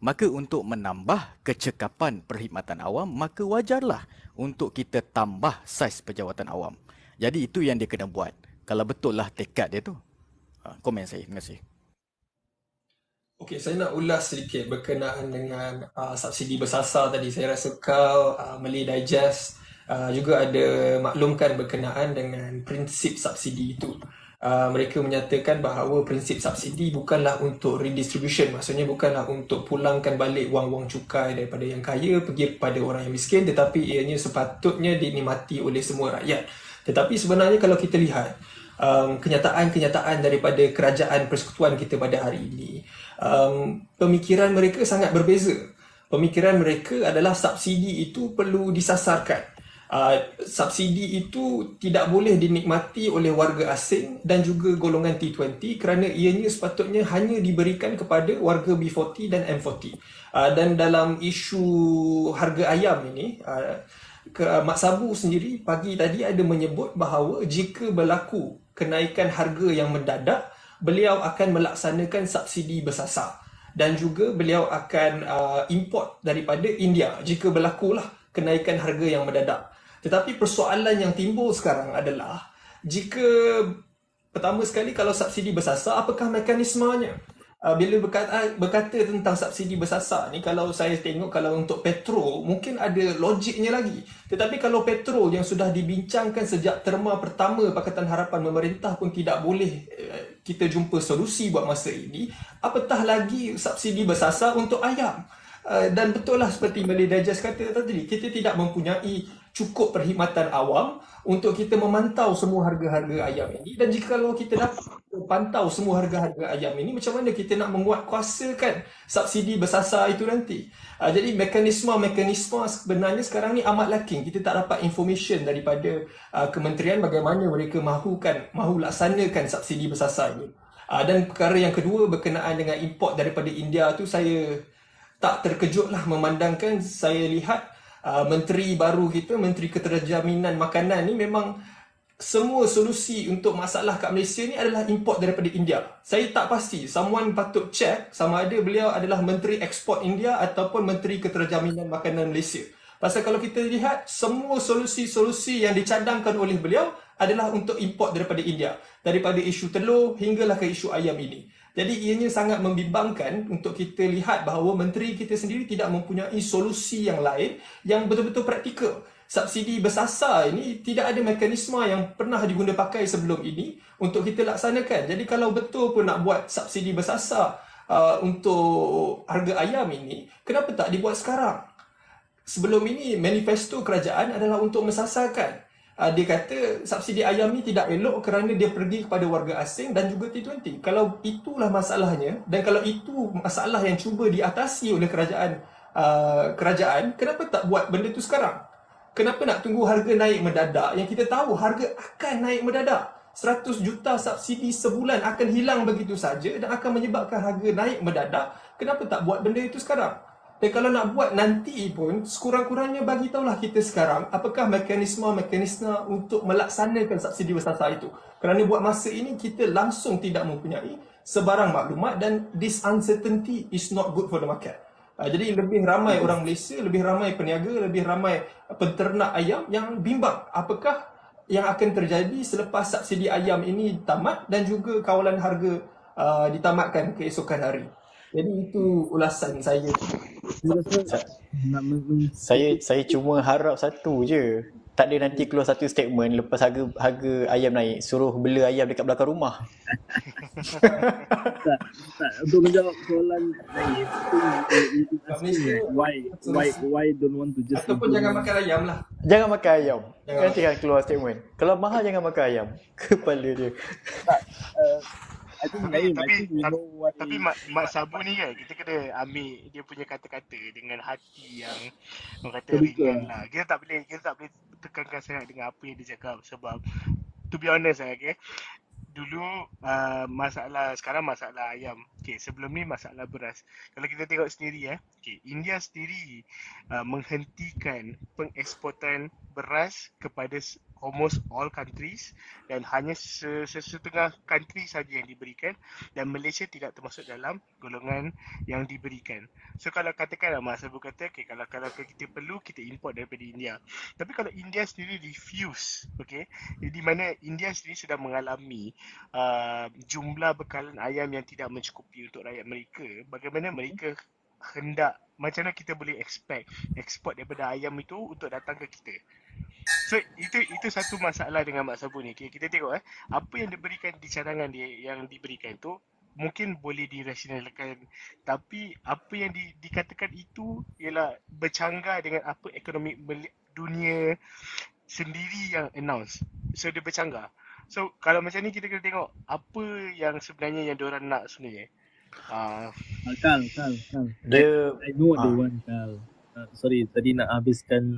Maka untuk menambah kecekapan perkhidmatan awam, maka wajarlah untuk kita tambah saiz pejawatan awam. Jadi itu yang dia kena buat. Kalau betul lah tekad dia tu. Komen saya. Terima kasih. Okey, saya nak ulas sedikit berkenaan dengan subsidi bersasar tadi. Saya rasa kau Malay Digest juga ada maklumkan berkenaan dengan prinsip subsidi itu. Mereka menyatakan bahawa prinsip subsidi bukanlah untuk redistribution, maksudnya bukanlah untuk pulangkan balik wang-wang cukai daripada yang kaya pergi kepada orang yang miskin, tetapi ianya sepatutnya dinikmati oleh semua rakyat. Tetapi sebenarnya kalau kita lihat kenyataan-kenyataan daripada kerajaan persekutuan kita pada hari ini, pemikiran mereka sangat berbeza. Pemikiran mereka adalah subsidi itu perlu disasarkan. Subsidi itu tidak boleh dinikmati oleh warga asing dan juga golongan T20 kerana ianya sepatutnya hanya diberikan kepada warga B40 dan M40. Dan dalam isu harga ayam ini, Mak Sabu sendiri pagi tadi ada menyebut bahawa jika berlaku kenaikan harga yang mendadak, beliau akan melaksanakan subsidi bersasar dan juga beliau akan import daripada India jika berlakulah kenaikan harga yang mendadak. Tetapi persoalan yang timbul sekarang adalah jika pertama sekali kalau subsidi bersasar, apakah mekanismenya? Bila berkata tentang subsidi bersasar ni, kalau saya tengok kalau untuk petrol mungkin ada logiknya lagi. Tetapi kalau petrol yang sudah dibincangkan sejak terma pertama Pakatan Harapan pemerintah pun tidak boleh kita jumpa solusi buat masa ini, apatah lagi subsidi bersasar untuk ayam. Dan betul lah seperti Malay Digest kata tadi, kita tidak mempunyai cukup perkhidmatan awam untuk kita memantau semua harga-harga ayam ini. Dan jika kalau kita dapat pantau semua harga-harga ayam ini, macam mana kita nak menguatkuasakan subsidi bersasar itu nanti? Jadi mekanisme sebenarnya sekarang ni amat lacking. Kita tak dapat information daripada kementerian bagaimana mereka mahu laksanakan subsidi bersasar ini. Dan perkara yang kedua berkenaan dengan import daripada India tu, saya tak terkejutlah memandangkan saya lihat menteri baru kita, Menteri Keterjaminan Makanan ni, memang semua solusi untuk masalah kat Malaysia ni adalah import daripada India. Saya tak pasti, someone patut check sama ada beliau adalah Menteri Ekspor India ataupun Menteri Keterjaminan Makanan Malaysia. Pasal kalau kita lihat, semua solusi-solusi yang dicadangkan oleh beliau adalah untuk import daripada India. Daripada isu telur hinggalah ke isu ayam ini. Jadi ianya sangat membimbangkan untuk kita lihat bahawa menteri kita sendiri tidak mempunyai solusi yang lain yang betul-betul praktikal. Subsidi bersasar ini tidak ada mekanisme yang pernah diguna pakai sebelum ini untuk kita laksanakan. Jadi kalau betul pun nak buat subsidi bersasar untuk harga ayam ini, kenapa tak dibuat sekarang? Sebelum ini manifesto kerajaan adalah untuk mensasarkan. Dia kata subsidi ayam ni tidak elok kerana dia pergi kepada warga asing dan juga T20. Kalau itulah masalahnya dan kalau itu masalah yang cuba diatasi oleh kerajaan, kenapa tak buat benda tu sekarang? Kenapa nak tunggu harga naik mendadak yang kita tahu harga akan naik mendadak? 100 juta subsidi sebulan akan hilang begitu saja dan akan menyebabkan harga naik mendadak. Kenapa tak buat benda itu sekarang? Dan kalau nak buat nanti pun, sekurang-kurangnya bagi tahulah kita sekarang apakah mekanisme untuk melaksanakan subsidi bersasar itu. Kerana buat masa ini kita langsung tidak mempunyai sebarang maklumat dan this uncertainty is not good for the market. Jadi lebih ramai orang Malaysia, lebih ramai peniaga, lebih ramai penternak ayam yang bimbang apakah yang akan terjadi selepas subsidi ayam ini tamat dan juga kawalan harga ditamatkan keesokan hari. Jadi itu ulasan saya. Saya rasa Sa- nak Saya cuma harap satu je. Tak ada nanti keluar satu statement lepas harga ayam naik, suruh bela ayam dekat belakang rumah. tak, untuk menjawab soalan Naif, you Kat asking Malaysia, why don't want to just ataupun jangan makan ayam lah. Jangan makan ayam. Jangan Nanti kan keluar statement. Kalau mahal jangan makan ayam. Kepala dia. I think Tapi Naif, I think we know what tapi Mak Sabu ni kan, kita kena ambil dia punya kata-kata dengan hati yang orang kata Terbuka. ringan lah. Kita tak boleh tekankan sangat dengan apa yang dia cakap, sebab to be honest okay, dulu sekarang masalah ayam. Okay, sebelum ni masalah beras. Kalau kita tengok sendiri okay, India sendiri menghentikan pengeksportan beras kepada almost all countries, dan hanya setengah country saja yang diberikan, dan Malaysia tidak termasuk dalam golongan yang diberikan. So kalau katakanlah Mas Abu kata okay, kalau kita perlu kita import daripada India. Tapi kalau India sendiri refuse, okay, di mana India sendiri sedang mengalami jumlah bekalan ayam yang tidak mencukupi untuk rakyat mereka, bagaimana mereka hendak, macam mana kita boleh export daripada ayam itu untuk datang ke kita. So itu satu masalah dengan Mak Sabu ni. Okay, kita tengok apa yang diberikan di cadangan dia yang diberikan tu mungkin boleh dirasionalkan, tapi apa yang dikatakan itu ialah bercanggah dengan apa ekonomi dunia sendiri yang announce. So dia bercanggah. So kalau macam ni kita kena tengok apa yang sebenarnya yang diorang nak sebenarnya. Kal. Dia I know what they want, Kal. Sorry, tadi nak habiskan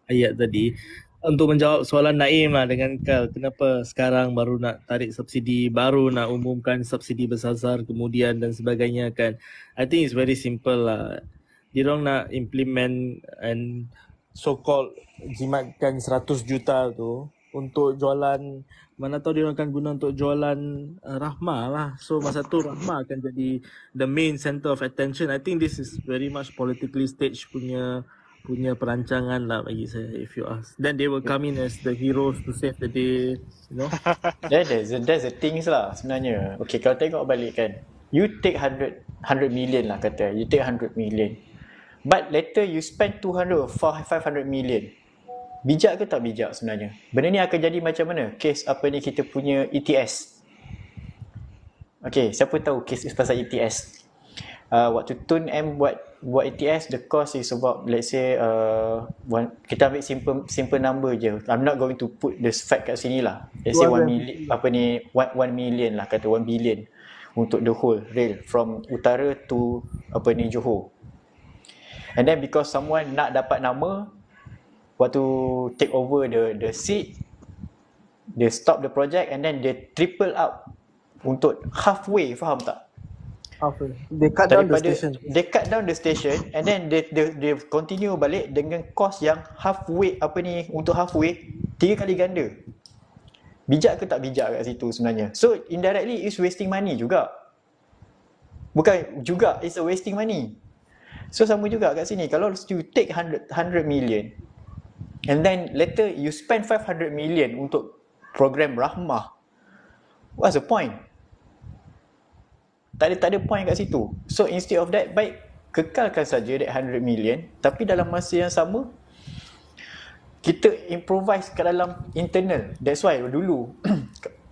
ayat tadi. Untuk menjawab soalan Naim lah dengan Kal, kenapa sekarang baru nak tarik subsidi, baru nak umumkan subsidi besar-besar kemudian dan sebagainya kan. I think it's very simple lah. Diorang nak implement and so-called jimatkan 100 juta tu untuk jualan, mana tahu dia akan guna untuk jualan Rahma lah. So masa tu Rahma akan jadi the main center of attention. I think this is very much politically staged punya perancangan lah bagi saya, if you ask. Then they will come in as the heroes to save the day, you know. That's the things lah sebenarnya. Okay, kalau tengok balik kan, you take 100 million lah kata, you take 100 million, but later you spend 200 or 500 million. Bijak ke tak bijak sebenarnya? Benda ni akan jadi macam mana? Kes apa ni kita punya ETS. Okay, siapa tahu kes pasal ETS? Waktu Tun M buat ETS, the cost is about, let's say kita ambil simple number je. I'm not going to put the fact kat sini lah. Let's say 1 million, 1 million lah, kata 1 billion untuk the whole rail from utara to Johor. And then because someone nak dapat nama, waktu take over the seat, they stop the project and then they triple up untuk halfway, faham tak? Halfway. They cut down the Daripada station. they cut down the station and then they continue balik dengan cost yang halfway, untuk halfway 3 kali ganda. Bijak ke tak bijak kat situ sebenarnya? So indirectly is wasting money juga. Bukan juga, it's a wasting money. So sama juga kat sini, kalau you take 100 million and then later you spend 500 million untuk program Rahmah, what's the point? Tak ada point kat situ. So instead of that, baik kekalkan saja that 100 million, tapi dalam masa yang sama kita improvise kat dalam internal. That's why dulu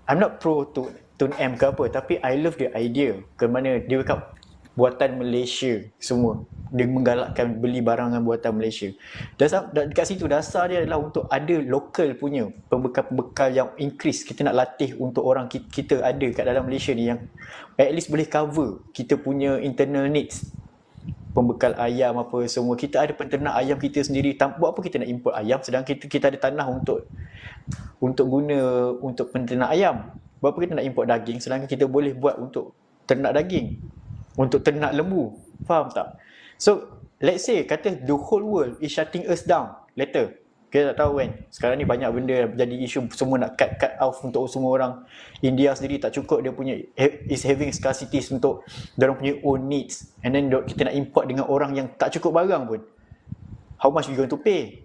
I'm not pro to Tun M ke apa, tapi I love the idea ke mana dia cakap buatan Malaysia semua. Dia menggalakkan beli barangan buatan Malaysia. Dekat situ dasar dia adalah untuk ada local punya pembekal-pembekal yang increase. Kita nak latih untuk orang kita ada kat dalam Malaysia ni yang at least boleh cover kita punya internal needs. Pembekal ayam apa semua. Kita ada penternak ayam kita sendiri. Buat apa kita nak import ayam sedangkan kita ada tanah untuk guna untuk penternak ayam. Buat apa kita nak import daging sedangkan kita boleh buat untuk ternak daging, untuk ternak lembu. Faham tak? So let's say kata the whole world is shutting us down later. Kita tak tahu kan. Sekarang ni banyak benda jadi isu, semua nak cut off untuk semua orang. India sendiri tak cukup, dia punya is having scarcity untuk diorang punya own needs. And then kita nak import dengan orang yang tak cukup barang pun. How much we going to pay?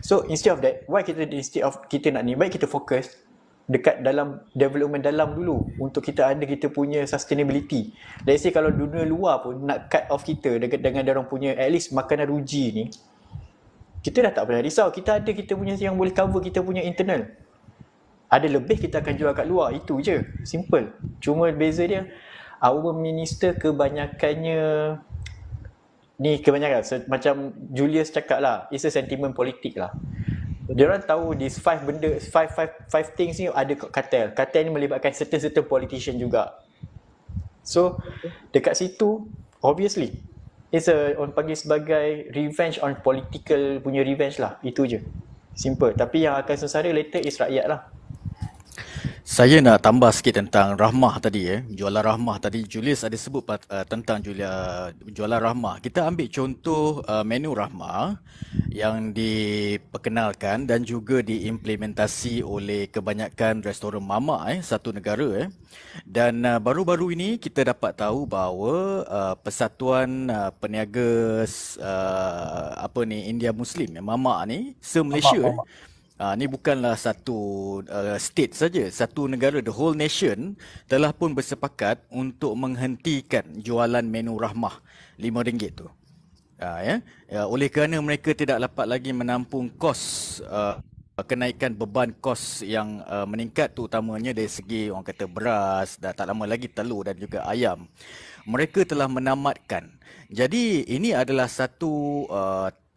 So instead of that, instead of kita nak ni, baik kita fokus dekat dalam development dalam dulu untuk kita punya sustainability. Let's say kalau dunia luar pun nak cut off kita dengan orang punya at least makanan ruji ni, kita dah tak payah risau. Kita punya yang boleh cover kita punya internal. Ada lebih kita akan jual kat luar. Itu je. Simple. Cuma beza dia, our minister kebanyakannya macam Julius cakap lah, it's a sentiment politik lah. Diorang tahu these five things ni ada kartel. Kartel ni melibatkan certain politician juga. So dekat situ obviously it's orang panggil sebagai revenge on political punya revenge lah. Itu je. Simple. Tapi yang akan sengsara later is rakyat lah. Saya nak tambah sikit tentang Rahmah tadi. Jualan Rahmah tadi. Julius ada sebut tentang jualan Rahmah. Kita ambil contoh menu Rahmah yang diperkenalkan dan juga diimplementasi oleh kebanyakan restoran mamak satu negara. Dan baru-baru ini kita dapat tahu bahawa Persatuan Peniaga India Muslim mamak ni se-Malaysia ini bukanlah satu state saja, satu negara, the whole nation telah pun bersepakat untuk menghentikan jualan menu Rahmah RM5 tu. Oleh kerana mereka tidak dapat lagi menampung kos kenaikan beban kos yang meningkat, terutamanya dari segi orang kata beras dan tak lama lagi telur dan juga ayam. Mereka telah menamatkan. Jadi ini adalah satu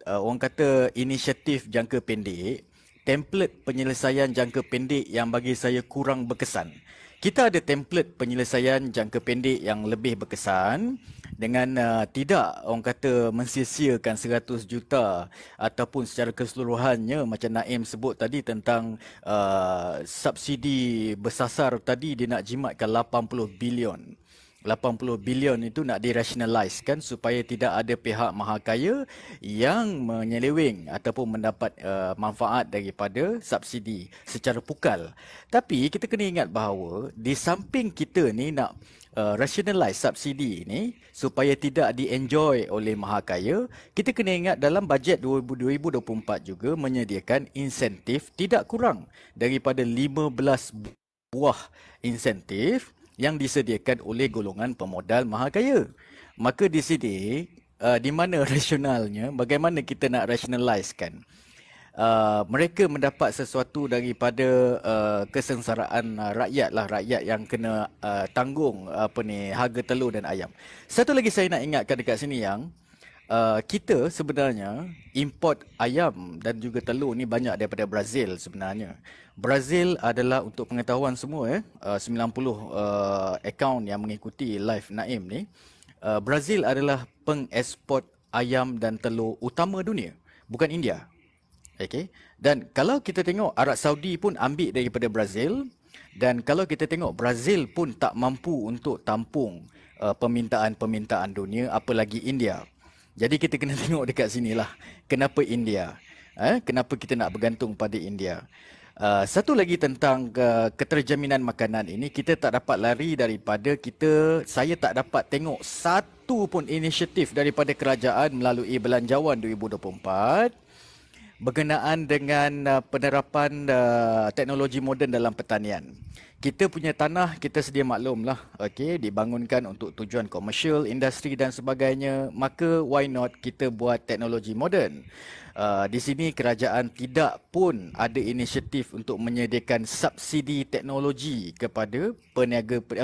orang kata inisiatif jangka pendek, template penyelesaian jangka pendek yang bagi saya kurang berkesan. Kita ada template penyelesaian jangka pendek yang lebih berkesan dengan tidak orang kata mensia-siakan 100 juta ataupun secara keseluruhannya macam Naim sebut tadi tentang subsidi bersasar tadi, dia nak jimatkan 80 bilion. 80 bilion itu nak dirationalize kan supaya tidak ada pihak mahakaya yang menyeleweng ataupun mendapat manfaat daripada subsidi secara pukal. Tapi kita kena ingat bahawa di samping kita ni nak rationalize subsidi ini supaya tidak di-enjoy oleh mahakaya, kita kena ingat dalam bajet 2024 juga menyediakan insentif tidak kurang daripada 15 buah insentif yang disediakan oleh golongan pemodal mahakaya. Maka di sini, di mana rasionalnya, bagaimana kita nak rationalizekan? Mereka mendapat sesuatu daripada kesengsaraan rakyat lah, rakyat yang kena tanggung harga telur dan ayam. Satu lagi saya nak ingatkan dekat sini yang kita sebenarnya import ayam dan juga telur ni banyak daripada Brazil sebenarnya. Brazil adalah untuk pengetahuan semua 90 akaun yang mengikuti live Naim ni. Brazil adalah pengeksport ayam dan telur utama dunia, bukan India. Okay. Dan kalau kita tengok Arab Saudi pun ambil daripada Brazil, dan kalau kita tengok Brazil pun tak mampu untuk tampung permintaan-permintaan dunia, apalagi India. Jadi kita kena tengok dekat sinilah kenapa India. Kenapa kita nak bergantung pada India. Satu lagi tentang keterjaminan makanan ini, kita tak dapat lari daripada saya tak dapat tengok satu pun inisiatif daripada kerajaan melalui Belanjawan 2024 berkenaan dengan penerapan teknologi moden dalam pertanian. Kita punya tanah, kita sedia maklum lah, dibangunkan untuk tujuan komersial, industri dan sebagainya. Maka why not kita buat teknologi moden? Di sini kerajaan tidak pun ada inisiatif untuk menyediakan subsidi teknologi kepada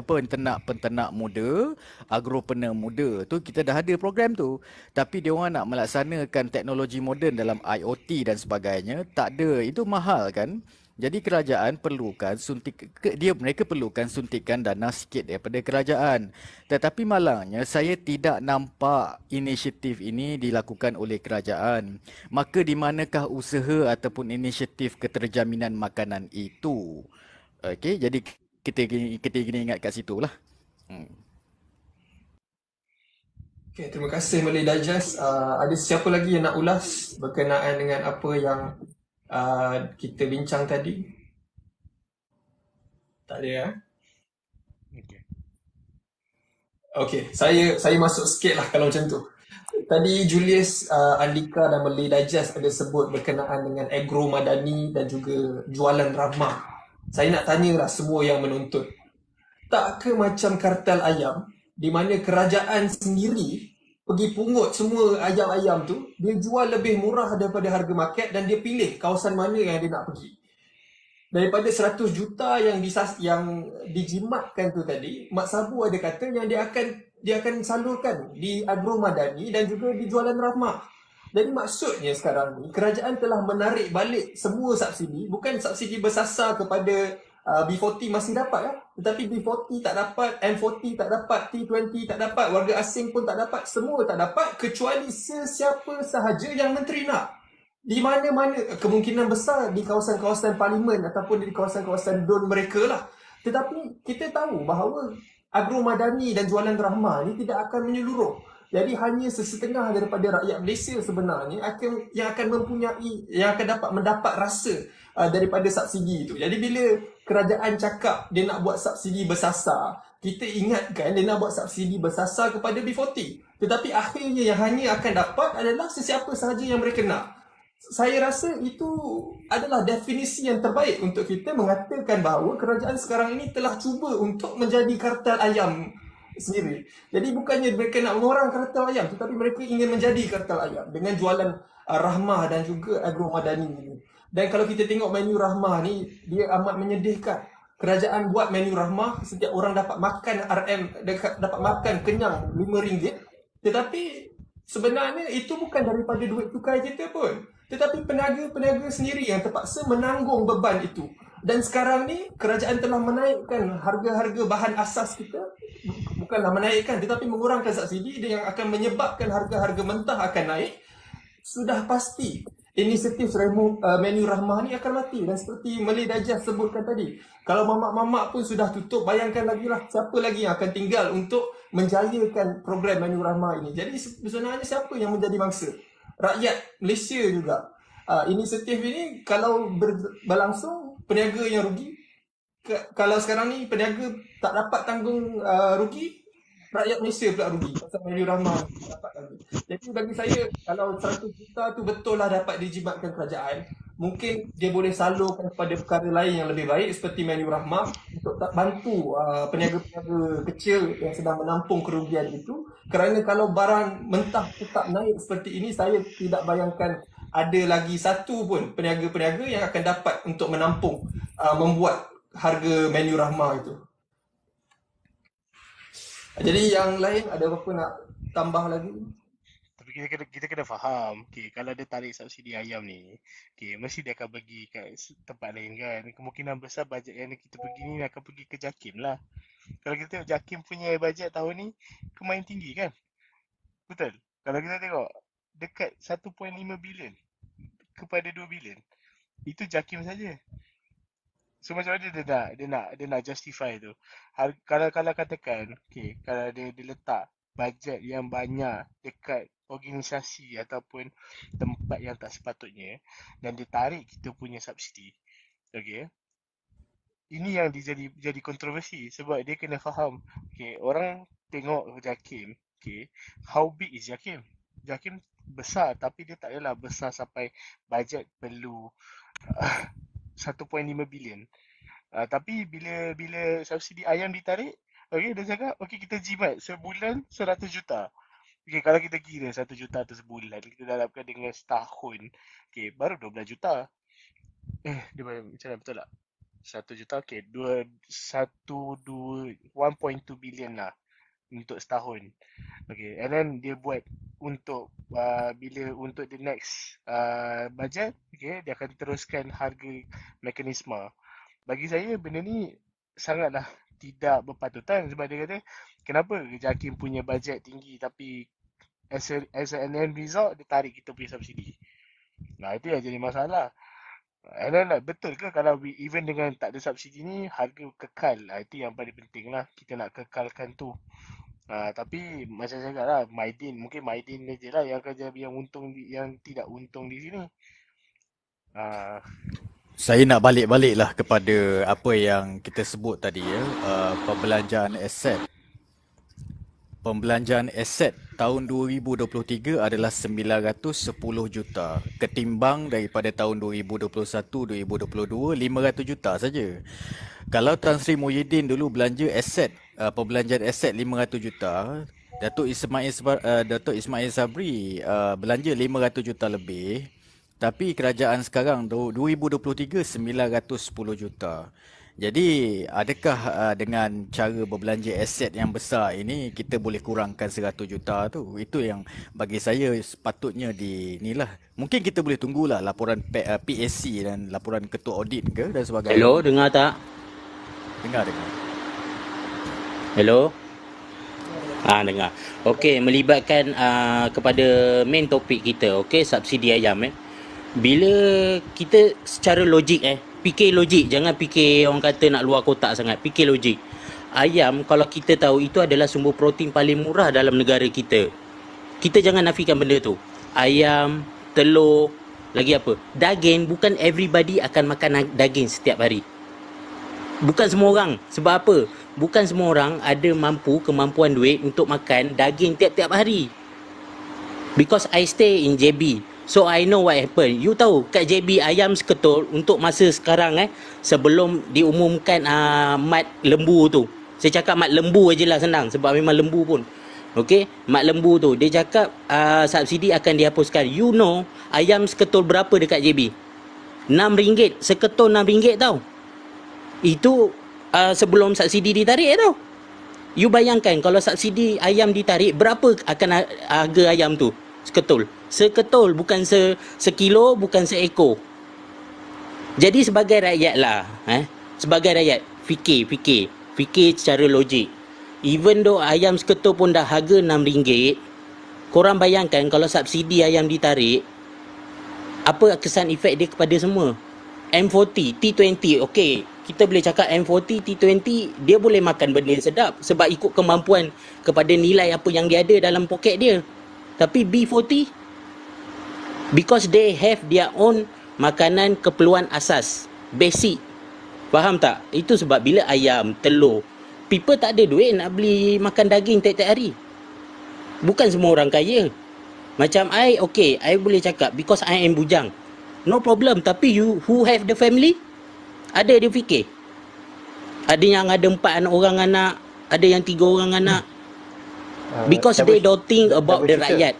penternak muda, agropreneur muda. Tu kita dah ada program tu. Tapi dia orang nak melaksanakan teknologi moden dalam IoT dan sebagainya, tak ada. Itu mahal kan? Jadi kerajaan perlukan mereka perlukan suntikan dana sikit daripada kerajaan. Tetapi malangnya saya tidak nampak inisiatif ini dilakukan oleh kerajaan. Maka di manakah usaha ataupun inisiatif keterjaminan makanan itu? Okey, jadi kita kena ingat kat situ lah. Okay, terima kasih Malay Digest. Ada siapa lagi yang nak ulas berkenaan dengan apa yang kita bincang tadi? Tak ada ya? Okay, saya masuk sikit lah kalau macam tu. Tadi Julius, Andika dan Malay Digest ada sebut berkenaan dengan agro madani dan juga jualan rahmah. Saya nak tanyalah semua yang menonton. Tak ke macam kartel ayam di mana kerajaan sendiri pergi pungut semua ayam-ayam tu, dia jual lebih murah daripada harga market dan dia pilih kawasan mana yang dia nak pergi. Daripada 100 juta yang dijimatkan tu tadi, Mak Sabu ada kata yang dia akan salurkan di agro madani dan juga di jualan rahmah. Jadi maksudnya sekarang ni kerajaan telah menarik balik semua subsidi, bukan subsidi bersasar kepada B40 masih dapat ya, tetapi B40 tak dapat, M40 tak dapat, T20 tak dapat, warga asing pun tak dapat, semua tak dapat kecuali sesiapa sahaja yang menteri nak. Di mana-mana, kemungkinan besar di kawasan-kawasan parlimen ataupun di kawasan-kawasan don mereka lah. Tetapi kita tahu bahawa agro madani dan jualan rahmah ni tidak akan menyeluruh. Jadi hanya sesetengah daripada rakyat Malaysia sebenarnya yang akan dapat mendapat rasa daripada subsidi itu. Jadi bila kerajaan cakap dia nak buat subsidi bersasar, kita ingatkan dia nak buat subsidi bersasar kepada B40. Tetapi akhirnya yang hanya akan dapat adalah sesiapa sahaja yang mereka nak. Saya rasa itu adalah definisi yang terbaik untuk kita mengatakan bahawa kerajaan sekarang ini telah cuba untuk menjadi kartel ayam sendiri. Jadi bukannya mereka nak mengorang kartel ayam, tetapi mereka ingin menjadi kartel ayam dengan jualan rahmah dan juga agro madani ini. Dan kalau kita tengok menu rahmah ni, dia amat menyedihkan. Kerajaan buat menu rahmah, setiap orang dapat makan dapat makan kenyang RM5. Tetapi sebenarnya itu bukan daripada duit tukar kita pun. Tetapi peniaga-peniaga sendiri yang terpaksa menanggung beban itu. Dan sekarang ni kerajaan telah menaikkan harga-harga bahan asas kita. Bukanlah menaikkan tetapi mengurangkan subsidi yang akan menyebabkan harga-harga mentah akan naik. Sudah pasti inisiatif menu rahmah ni akan mati. Dan seperti Malay Digest sebutkan tadi, kalau mamak-mamak pun sudah tutup, bayangkan lagi lah siapa lagi yang akan tinggal untuk menjayakan program menu rahmah ini. Jadi sebenarnya siapa yang menjadi mangsa? Rakyat Malaysia juga. Inisiatif ini kalau berlangsung, peniaga yang rugi. Kalau sekarang ni peniaga tak dapat tanggung rugi, rakyat Malaysia pula rugi pasal menu rahmah dapat lagi. Jadi bagi saya, kalau 100 juta tu betul lah dapat dijimatkan kerajaan, mungkin dia boleh salurkan kepada perkara lain yang lebih baik seperti menu rahmah untuk bantu peniaga-peniaga kecil yang sedang menampung kerugian itu. Kerana kalau barang mentah tetap naik seperti ini, saya tidak bayangkan ada lagi satu pun peniaga-peniaga yang akan dapat untuk menampung membuat harga menu rahmah itu. Jadi yang lain ada apa nak tambah lagi? Tapi kita kena faham, kalau dia tarik subsidi ayam ni, mesti dia akan bagi kat tempat lain kan. Kemungkinan besar bajet yang kita pergi ni akan pergi ke JAKIM lah. Kalau kita tengok JAKIM punya bajet tahun ni lumayan tinggi kan. Betul. Kalau kita tengok dekat 1.5 bilion kepada 2 bilion, itu JAKIM saja. So macam mana dia nak justify tu. Kalau katakan kalau dia letak bajet yang banyak dekat organisasi ataupun tempat yang tak sepatutnya dan ditarik kita punya subsidi. Ini yang jadi kontroversi sebab dia kena faham. Orang tengok JAKIM, how big is JAKIM? JAKIM besar tapi dia tak adalah besar sampai bajet perlu 1.5 bilion. Tapi bila subsidi ayam ditarik, dia cakap kita jimat sebulan 100 juta. Kalau kita kira 1 juta tu sebulan, kita darabkan dengan setahun, baru 12 juta. Dia macam mana, betul tak? 1 juta, 1.2 bilion lah untuk setahun. And then dia buat untuk untuk the next budget, dia akan teruskan harga mekanisme. Bagi saya benda ni sangatlah tidak berpatutan sebab dia kata kenapa JAKIM punya bajet tinggi tapi as an end result dia tarik kita punya subsidi. Itu yang jadi masalah. And then betul ke kalau even dengan tak ada subsidi ni harga kekal? Itu yang paling penting lah, kita nak kekalkan tu. Tapi macam saya cakap lah, mungkin Maidin je lah yang akan jadi yang tidak untung di sini. Saya nak balik lah kepada apa yang kita sebut tadi ya, pembelanjaan aset tahun 2023 adalah 910 juta ketimbang daripada tahun 2021-2022 500 juta saja. Kalau Tan Sri Muhyiddin dulu belanja aset, perbelanjaan aset 500 juta, Datuk Ismail Sabri belanja 500 juta lebih. Tapi kerajaan sekarang 2023 910 juta. Jadi adakah dengan cara berbelanja aset yang besar ini kita boleh kurangkan 100 juta tu? Itu yang bagi saya sepatutnya inilah. Mungkin kita boleh tunggulah laporan PSC dan laporan ketua audit ke dan sebagainya. Hello, dengar tak? Dengar. Hello? Dengar. Okey, melibatkan kepada main topik kita, okey, subsidi ayam Bila kita secara logik fikir logik, jangan fikir orang kata nak luar kotak sangat, fikir logik. Ayam kalau kita tahu itu adalah sumber protein paling murah dalam negara kita. Kita jangan nafikan benda tu. Ayam, telur, lagi apa? Daging, bukan everybody akan makan daging setiap hari. Bukan semua orang. Sebab apa? Bukan semua orang ada kemampuan duit untuk makan daging tiap-tiap hari. Because I stay in JB. So I know what happened. You tahu kat JB ayam seketul untuk masa sekarang sebelum diumumkan mat lembu tu. Saya cakap mat lembu aje lah, senang sebab memang lembu pun. Okey, mat lembu tu dia cakap subsidi akan dihapuskan. You know ayam seketul berapa dekat JB? RM6. Seketul RM6 tau. Itu sebelum subsidi ditarik tau. You bayangkan kalau subsidi ayam ditarik, berapa akan harga ayam tu? Seketul, bukan sekilo, bukan seekor. Jadi sebagai rakyat lah, sebagai rakyat, fikir secara logik. Even though ayam seketul pun dah harga RM6, korang bayangkan kalau subsidi ayam ditarik, apa kesan efek dia kepada semua? M40, T20, okey, kita boleh cakap M40, T20, dia boleh makan benda yang sedap sebab ikut kemampuan kepada nilai apa yang dia ada dalam poket dia. Tapi B40, because they have their own makanan keperluan asas, basic. Faham tak? Itu sebab bila ayam, telur, people tak ada duit nak beli makan daging tiap-tiap hari. Bukan semua orang kaya. Macam I, okay, I boleh cakap because I am bujang. No problem. Tapi you who have the family, ada dia fikir. Ada yang ada 4 orang anak, ada yang 3 orang anak. Because they don't think about the rakyat.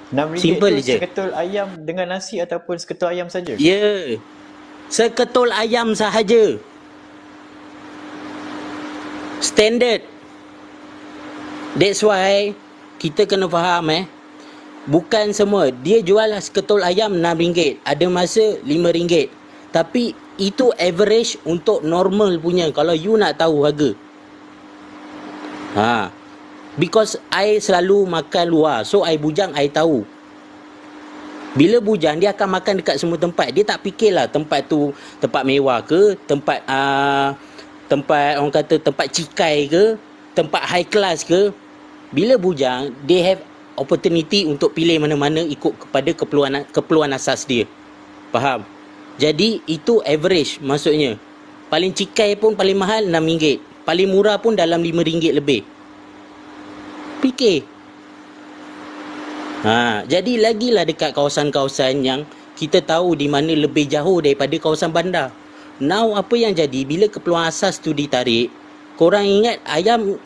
RM6 Simple tu je. seketul ayam dengan nasi ataupun seketul ayam saja? Ya, seketul ayam sahaja. Standard. That's why kita kena faham bukan semua. Dia jual seketul ayam RM6, ada masa RM5. Tapi itu average untuk normal punya kalau you nak tahu harga. Because I selalu makan luar, so I bujang, I tahu. Bila bujang, dia akan makan dekat semua tempat. Dia tak fikirlah tempat tu tempat mewah ke, tempat orang kata tempat cikai ke, tempat high class ke. Bila bujang, they have opportunity untuk pilih mana-mana ikut kepada keperluan asas dia. Faham? Jadi itu average maksudnya. Paling cikai pun paling mahal RM6. Paling murah pun dalam RM5 lebih. Fikir. Jadi lagilah dekat kawasan-kawasan yang kita tahu di mana lebih jauh daripada kawasan bandar. Now apa yang jadi bila keperluan asas tu ditarik, korang ingat ayam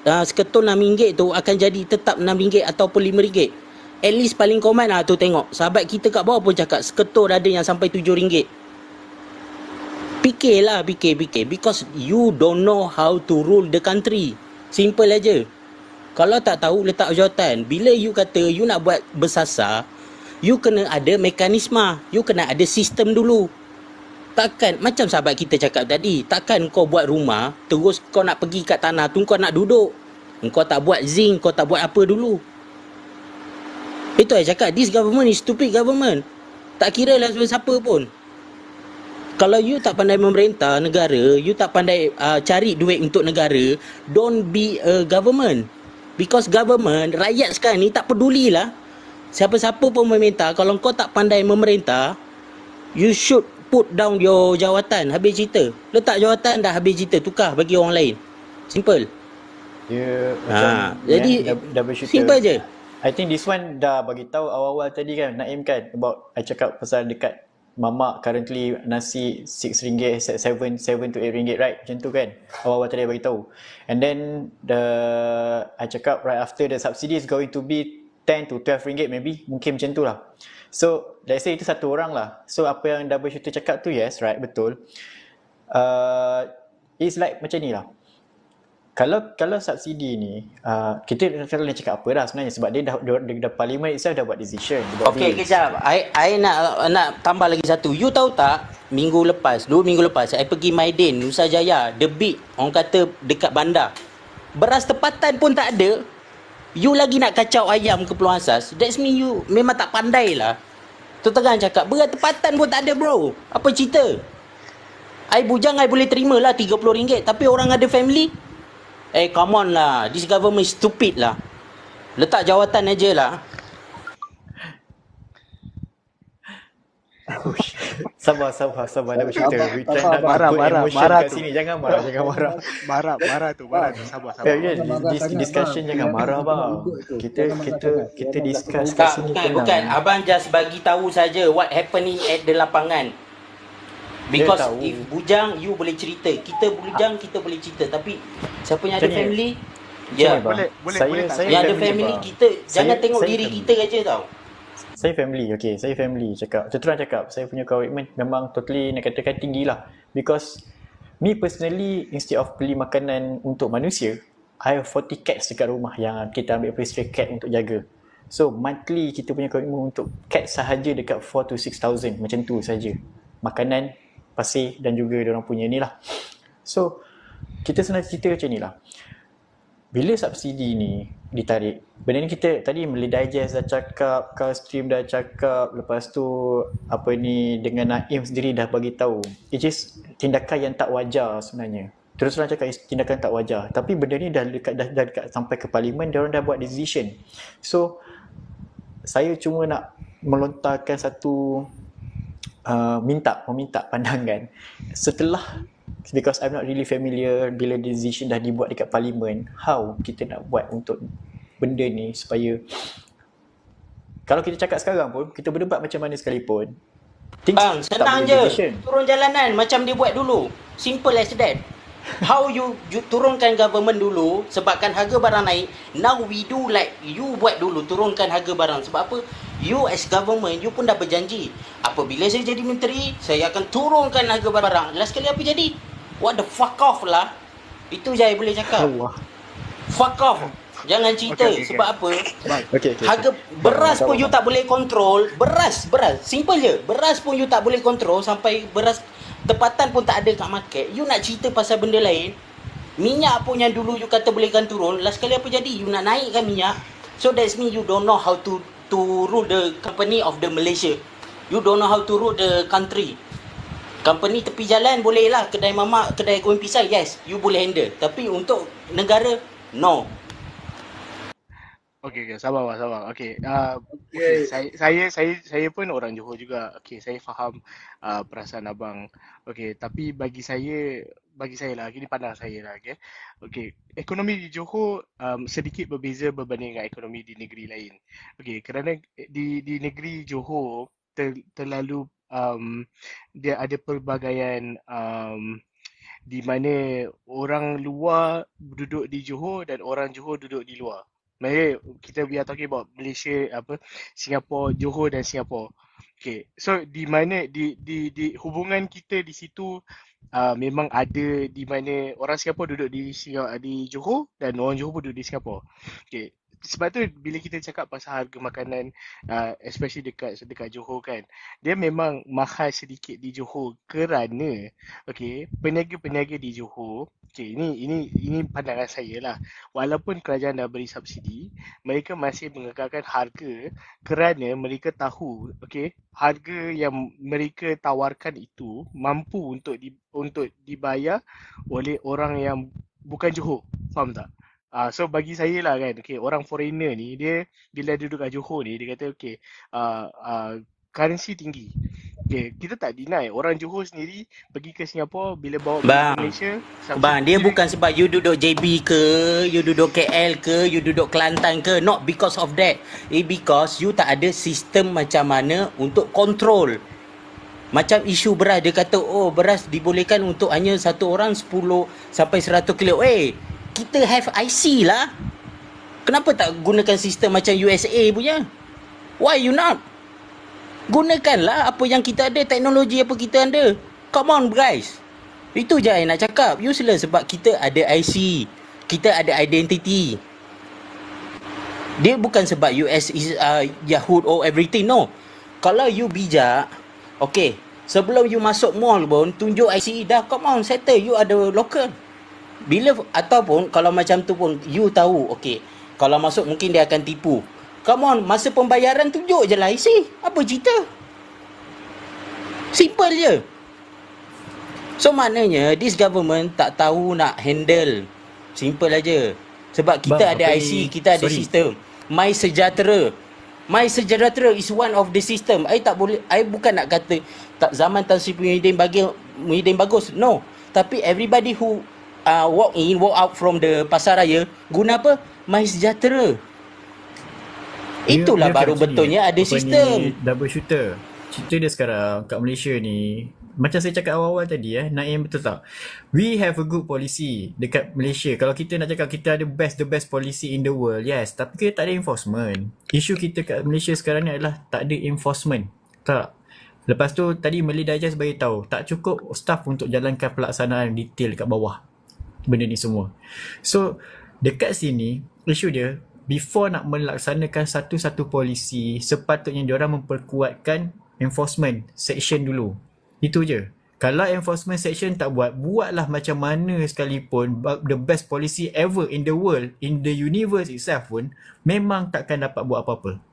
seketul RM6 tu akan jadi tetap RM6 ataupun RM5. At least paling common tu tengok. Sahabat kita kat bawah pun cakap seketul ada yang sampai RM7. Fikirlah, fikir. Because you don't know how to rule the country. Simple aja. Kalau tak tahu letak jawatan. Bila you kata you nak buat bersasar, you kena ada mekanisme. You kena ada sistem dulu. Takkan, macam sahabat kita cakap tadi, takkan kau buat rumah, terus kau nak pergi kat tanah tu, kau nak duduk. Kau tak buat zinc, kau tak buat apa dulu. Itu saya cakap, this government is stupid government. Tak kira lah siapa pun. Kalau you tak pandai memerintah negara, you tak pandai cari duit untuk negara, don't be a government. Because government, rakyat sekarang ni tak pedulilah. Siapa-siapa pun meminta, kalau kau tak pandai memerintah, you should put down your jawatan. Habis cerita. Letak jawatan dah habis cerita. Tukar bagi orang lain. Simple. Dia Ha, macam jadi double shooter. simple je. I think this one dah bagi tahu awal-awal tadi kan, Naim kan, about I cakap pasal dekat mamak currently nasi RM6, 7 to 8 ringgit, right? Macam tu kan. Awal-awal tadi I bagi tahu. And then I cakap right after the subsidy is going to be 10 to 12 ringgit maybe, mungkin macam tu lah. So let's say itu satu orang lah. So apa yang double shooter cakap tu, yes, right, betul. It's like macam ni lah. Kalau subsidi ni, kita nak cakap apa dah sebenarnya, sebab dia dah parlimen itself dah buat decision. Okey, kejap. I nak tambah lagi satu. You tahu tak, 2 minggu lepas, I pergi Maidin, Nusa Jaya, The Big, orang kata dekat bandar. Beras tempatan pun tak ada. You lagi nak kacau ayam ke peluang asas. That's mean you memang tak pandai lah. Tu terang cakap, beras tempatan pun tak ada bro. Apa cerita? I bujang, I boleh terima lah RM30. Tapi orang ada family, come on lah. This government stupid lah. Letak jawatan aja lah. Sabar double shooter. We try not to Marah, put marah, emotion marah kat tu. sini. Jangan marah. Marah tu. Sabar. This discussion jangan marah bang. Kita discuss kat sini Bukan. Abang just bagi tahu saja what happening at the lapangan. Because if bujang, you boleh cerita. Kita bujang, kita boleh cerita. Tapi siapa yang ada Macam ni. family, Boleh tak? yang ada family, family, bang. kita jangan tengok saya diri family. kita aja tau. Saya family, okay. Saya family cakap. Terus cakap, saya punya commitment memang totally nak katakan tinggi lah. Because me personally, instead of beli makanan untuk manusia, I have 40 cats dekat rumah yang kita ambil free stray cat untuk jaga. So monthly kita punya commitment untuk cat sahaja dekat 4 to 6,000. Macam tu saja. Makanan, pasir dan juga diorang punya ni lah. So kita senang cerita macam ni lah. Bila subsidi ni ditarik, benda ni kita tadi Malay Digest dah cakap, Carlstream dah cakap, lepas tu apa ni dengan Naim sendiri dah bagi tahu. It is tindakan yang tak wajar sebenarnya. Terus terang cakap tindakan tak wajar. Tapi benda ni dah dekat sampai ke parlimen, diorang dah buat decision. So saya cuma nak melontarkan satu meminta pandangan setelah, because I'm not really familiar bila decision dah dibuat dekat parlimen, how kita nak buat untuk benda ni supaya kalau kita cakap sekarang pun, kita berdebat macam mana sekalipun, Bang, tak senang boleh je. decision. Turun jalanan macam dia buat dulu. Simple as that. How you turunkan government dulu sebabkan harga barang naik. Now we do like you buat dulu, turunkan harga barang. Sebab apa? You as government, you pun dah berjanji. Apabila saya jadi menteri, saya akan turunkan harga barang. Last kali apa jadi? What the fuck off lah. Itu je saya boleh cakap. Allah. Fuck off. Jangan cerita. Okay. Sebab apa? Okay. Harga beras pun you tak boleh kontrol. Beras. Simple je. Beras pun you tak boleh kontrol. Sampai beras tempatan pun tak ada kat market. You nak cerita pasal benda lain. Minyak pun yang dulu you kata bolehkan turun. Last kali apa jadi? You nak naikkan minyak. So that's mean you don't know how to rule the company of the Malaysia. You don't know how to rule the country. Company tepi jalan boleh lah. Kedai mamak, kedai goreng pisang, yes, you boleh handle. Tapi untuk negara, no. Okay, sabar. Okay, saya pun orang Johor juga. Okay, saya faham perasaan abang. Okay, tapi bagi saya lah, ini pandang saya lah. Okay, ekonomi di Johor sedikit berbeza berbanding dengan ekonomi di negeri lain. Okay, kerana di negeri Johor terlalu dia ada pelbagaian di mana orang luar duduk di Johor dan orang Johor duduk di luar. Maksudnya we are talking about Malaysia, Singapore, Johor dan Singapore. Okay, so di mana di hubungan kita di situ memang ada di mana orang Singapore duduk di Johor dan orang Johor pun duduk di Singapore. Okay. Sebab tu bila kita cakap pasal harga makanan especially dekat Johor kan, dia memang mahal sedikit di Johor kerana peniaga-peniaga di Johor, ini pandangan saya lah, walaupun kerajaan dah beri subsidi, mereka masih mengekalkan harga kerana mereka tahu harga yang mereka tawarkan itu mampu untuk dibayar oleh orang yang bukan Johor. Faham tak? So bagi saya lah kan, orang foreigner ni, dia bila duduk kat Johor ni, dia kata currency tinggi. Okay, kita tak deny orang Johor sendiri pergi ke Singapura bila bawa balik ke Bang, Malaysia, bang, dia subsidi bukan sebab you duduk JB ke, you duduk KL ke, you duduk Kelantan ke, not because of that. Because you tak ada sistem macam mana untuk control. Macam isu beras, dia kata, oh beras dibolehkan untuk hanya satu orang 10 sampai 100 kilo. Kita have IC lah. Kenapa tak gunakan sistem macam USA punya? Why you not? Gunakanlah apa yang kita ada, teknologi apa kita ada. Come on guys. Itu je yang nak cakap. Useless sebab kita ada IC. Kita ada identity. Dia bukan sebab US is Yahoo or everything. No. Kalau you bijak, okay, sebelum you masuk mall pun, tunjuk IC dah, come on, settle. You ada local. Bila, ataupun kalau macam tu pun, you tahu, okay, kalau masuk mungkin dia akan tipu. Come on, masa pembayaran tunjuk je lah IC. Apa cerita? Simple je. So maknanya this government tak tahu nak handle. Simple aja. Sebab kita Bang, ada apa IC, ni? kita ada Sorry. sistem. My Sejahtera. My Sejahtera is one of the system. I tak boleh, I bukan nak kata tak zaman Tan Sri Muhyiddin bagus. No. Tapi everybody who walk in, walk out from the pasar raya, guna apa? My Sejahtera. Itulah Dia baru macam ni, betulnya ada apa sistem. ni, double shooter. Cerita dia sekarang kat Malaysia ni, macam saya cakap awal-awal tadi Naim, betul tak? We have a good policy dekat Malaysia. Kalau kita nak cakap kita ada the best policy in the world, yes, tapi kita tak ada enforcement. Isu kita kat Malaysia sekarang ni adalah tak ada enforcement. Tak. Lepas tu tadi Malay Digest bagi tahu tak cukup staff untuk jalankan pelaksanaan detail kat bawah benda ni semua. So dekat sini isu dia, before nak melaksanakan satu-satu polisi, sepatutnya diorang memperkuatkan enforcement section dulu. Itu je. Kalau enforcement section tak buatlah macam mana sekalipun, the best policy ever in the world, in the universe itself pun, memang takkan dapat buat apa-apa.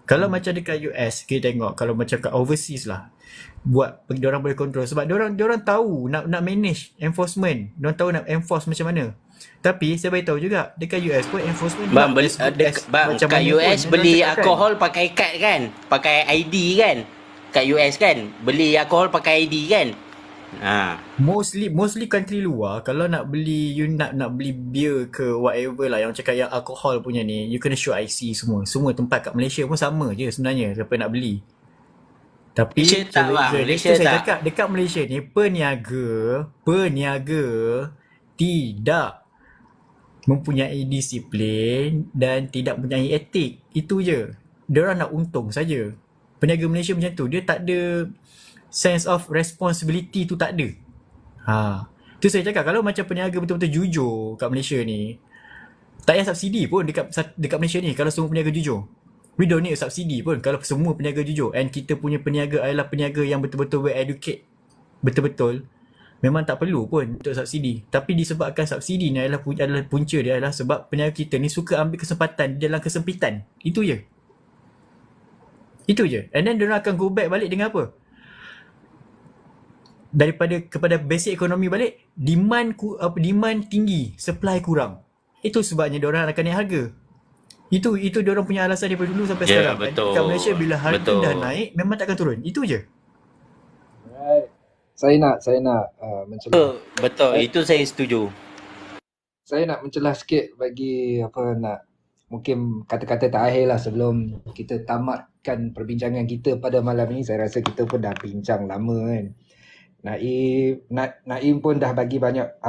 Kalau macam dekat US, kita tengok, kalau macam kat overseas lah, buat, diorang boleh control. Sebab diorang tahu nak manage enforcement. Diorang tahu nak enforce macam mana. Tapi saya beritahu juga dekat US pun enforcement Bang, not as good as bang, macam kat mana US pun beli diorang cakapkan. alkohol pakai kad kan? Pakai ID kan? Kat US kan? Beli alkohol pakai ID kan? Mostly country luar, kalau nak beli, you nak beli beer ke whatever lah, yang cakap yang alkohol punya ni, you kena show IC semua. Semua tempat kat Malaysia pun sama je sebenarnya siapa nak beli. Tapi Malaysia tak bang, Malaysia saya tak. cakap dekat Malaysia ni peniaga tidak mempunyai disiplin dan tidak mempunyai etik. Itu je. Diorang nak untung saja. Peniaga Malaysia macam tu, dia tak ada sense of responsibility tu, tak ada. Tu saya cakap, kalau macam peniaga betul-betul jujur kat Malaysia ni, tak payah subsidi pun dekat Malaysia ni kalau semua peniaga jujur. We don't need subsidi pun kalau semua peniaga jujur. And kita punya peniaga adalah peniaga yang betul-betul well educate, betul-betul, memang tak perlu pun untuk subsidi. Tapi disebabkan subsidi ni adalah punca dia adalah sebab peniaga kita ni suka ambil kesempatan dalam kesempitan. Itu je. And then diorang akan go back balik dengan apa? Kepada basic ekonomi balik, demand tinggi, supply kurang. Itu sebabnya diorang akan naik harga. Itu diorang punya alasan daripada dulu sampai sekarang. Betul. Kat Malaysia bila harga dah naik, memang takkan turun. Itu je. Right. Saya nak mencelah. Betul, itu saya setuju. Saya nak mencelah sikit bagi mungkin kata-kata terakhir lah sebelum kita tamatkan perbincangan kita pada malam ni. Saya rasa kita pun dah bincang lama kan. Naim pun dah bagi banyak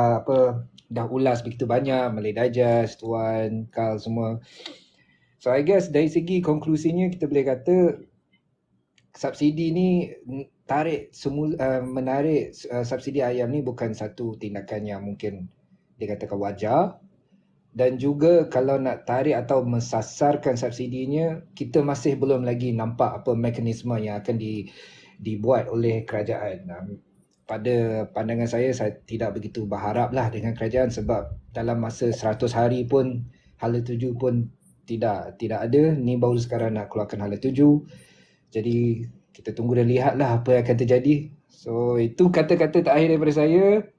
dah ulas begitu banyak, Malay Digest, Tuan, Carl semua. So I guess dari segi konklusinya kita boleh kata subsidi ni menarik subsidi ayam ni bukan satu tindakan yang mungkin dikatakan wajar, dan juga kalau nak tarik atau mensasarkan subsidinya, kita masih belum lagi nampak apa mekanisme yang akan dibuat oleh kerajaan. Pada pandangan saya tidak begitu berharap lah dengan kerajaan sebab dalam masa 100 hari pun hala tuju pun tidak ada. Ni baru sekarang nak keluarkan hala tuju. Jadi kita tunggu dan lihatlah apa yang akan terjadi. So itu kata-kata terakhir daripada saya.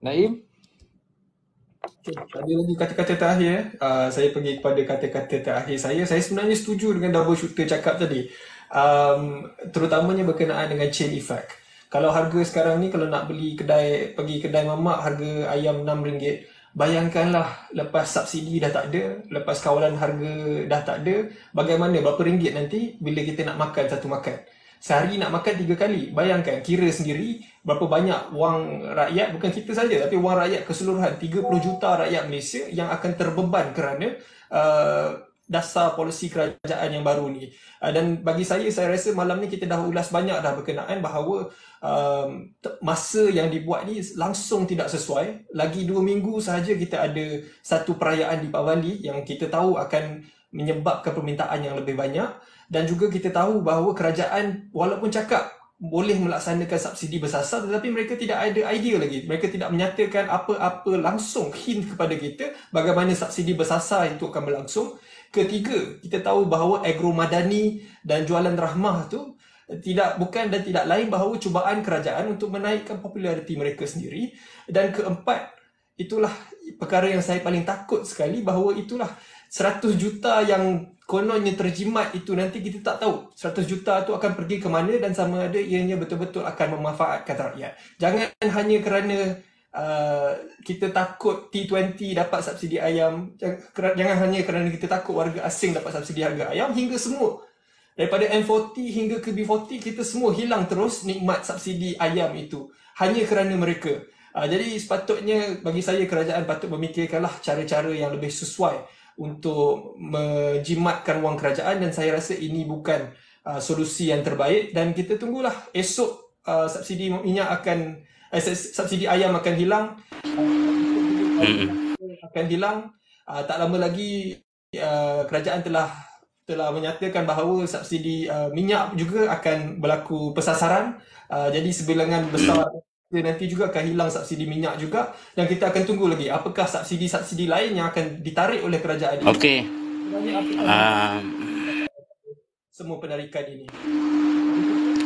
Naim? Ada lagi kata-kata terakhir. Saya pergi kepada kata-kata terakhir saya. Saya sebenarnya setuju dengan double shooter cakap tadi. terutamanya berkenaan dengan chain effect. Kalau harga sekarang ni, kalau nak pergi kedai mamak harga ayam RM6, bayangkanlah lepas subsidi dah tak ada, lepas kawalan harga dah tak ada, bagaimana, berapa ringgit nanti bila kita nak makan satu makan. Sehari nak makan 3 kali. Bayangkan, kira sendiri berapa banyak wang rakyat, bukan kita saja, tapi wang rakyat keseluruhan, 30 juta rakyat Malaysia yang akan terbeban kerana dasar polisi kerajaan yang baru ni. Dan bagi saya rasa malam ni kita dah ulas banyak dah berkenaan bahawa masa yang dibuat ni langsung tidak sesuai. Lagi 2 minggu sahaja kita ada satu perayaan Deepavali yang kita tahu akan menyebabkan permintaan yang lebih banyak. Dan juga kita tahu bahawa kerajaan walaupun cakap boleh melaksanakan subsidi bersasar, tetapi mereka tidak ada idea lagi. Mereka tidak menyatakan apa-apa langsung hint kepada kita bagaimana subsidi bersasar itu akan berlangsung. Ketiga, kita tahu bahawa agro madani dan jualan rahmah tu bukan dan tidak lain bahawa cubaan kerajaan untuk menaikkan populariti mereka sendiri. Dan keempat, itulah perkara yang saya paling takut sekali, bahawa itulah 100 juta yang kononnya terjimat itu nanti kita tak tahu 100 juta tu akan pergi ke mana dan sama ada ianya betul-betul akan memanfaatkan rakyat. Jangan hanya kerana kita takut T20 dapat subsidi ayam, jangan hanya kerana kita takut warga asing dapat subsidi harga ayam, hingga semua daripada M40 hingga ke B40 kita semua hilang terus nikmat subsidi ayam itu hanya kerana mereka. Jadi sepatutnya bagi saya kerajaan patut memikirkanlah cara-cara yang lebih sesuai untuk menjimatkan wang kerajaan, dan saya rasa ini bukan solusi yang terbaik. Dan kita tunggulah esok subsidi minyak subsidi ayam akan hilang, tak lama lagi kerajaan telah menyatakan bahawa subsidi minyak juga akan berlaku persasaran. Jadi sebilangan besar nanti juga akan hilang subsidi minyak juga, dan kita akan tunggu lagi apakah subsidi-subsidi lain yang akan ditarik oleh kerajaan ini. Okey. Semua penarikan ini.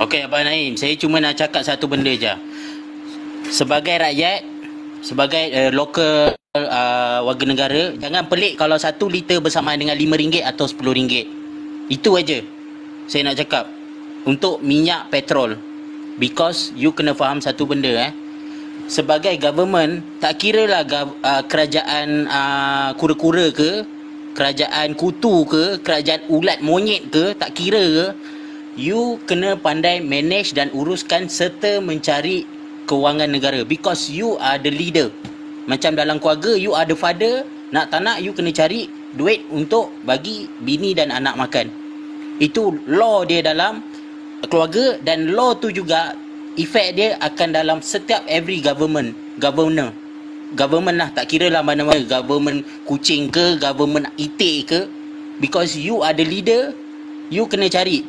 Okey Abang Naim, saya cuma nak cakap satu benda je. Sebagai rakyat, sebagai lokal warga negara, jangan pelik kalau 1 liter bersamaan dengan RM5 atau RM10. Itu aja saya nak cakap untuk minyak petrol. Because you kena faham satu benda sebagai government, tak kira lah kerajaan kura-kura ke, kerajaan kutu ke, kerajaan ulat monyet ke, tak kira ke, you kena pandai manage dan uruskan serta mencari kewangan negara. Because you are the leader. Macam dalam keluarga, you are the father, nak tak nak you kena cari duit untuk bagi bini dan anak makan. Itu law dia dalam keluarga, dan law tu juga efek dia akan dalam setiap every government lah, tak kira lah mana-mana, government kucing ke, government itik ke. Because you are the leader, you kena cari.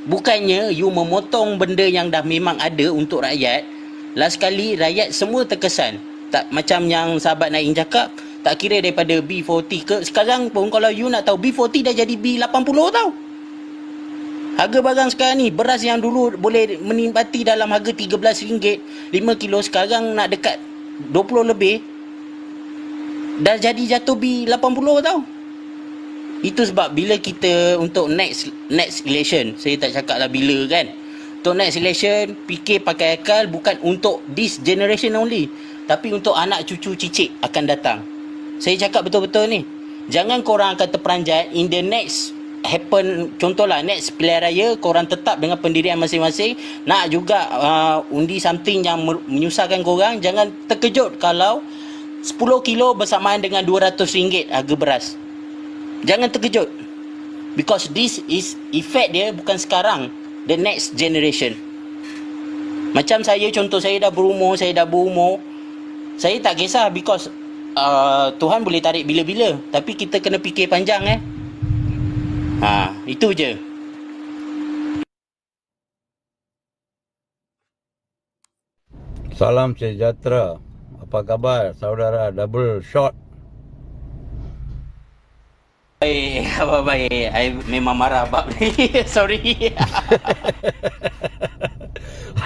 Bukannya you memotong benda yang dah memang ada untuk rakyat. Last kali rakyat semua terkesan. Tak macam yang sahabat Naim cakap, tak kira daripada B40 ke, sekarang pun kalau you nak tahu B40 dah jadi B80 tau. Harga barang sekarang ni, beras yang dulu boleh menikmati dalam harga RM13 5 kilo, sekarang nak dekat 20 lebih. Dah jadi jatuh B80 tau. Itu sebab bila kita untuk next election, saya tak cakap lah bila kan, untuk next election, fikir pakai akal, bukan untuk this generation only, tapi untuk anak cucu cicit akan datang. Saya cakap betul-betul ni, jangan korang akan terperanjat in the next happen. Contohlah next pilihan raya, korang tetap dengan pendirian masing-masing, nak juga undi something yang menyusahkan korang. Jangan terkejut kalau 10 kilo bersamaan dengan RM200 harga beras. Jangan terkejut, because this is effect dia bukan sekarang, the next generation. Macam saya, contoh saya dah berumur, saya tak kisah, because Tuhan boleh tarik bila-bila, tapi kita kena fikir panjang itu je. Salam sejahtera. Apa khabar saudara double shot? Baik, apa baik. I memang marah bab ni. Sorry.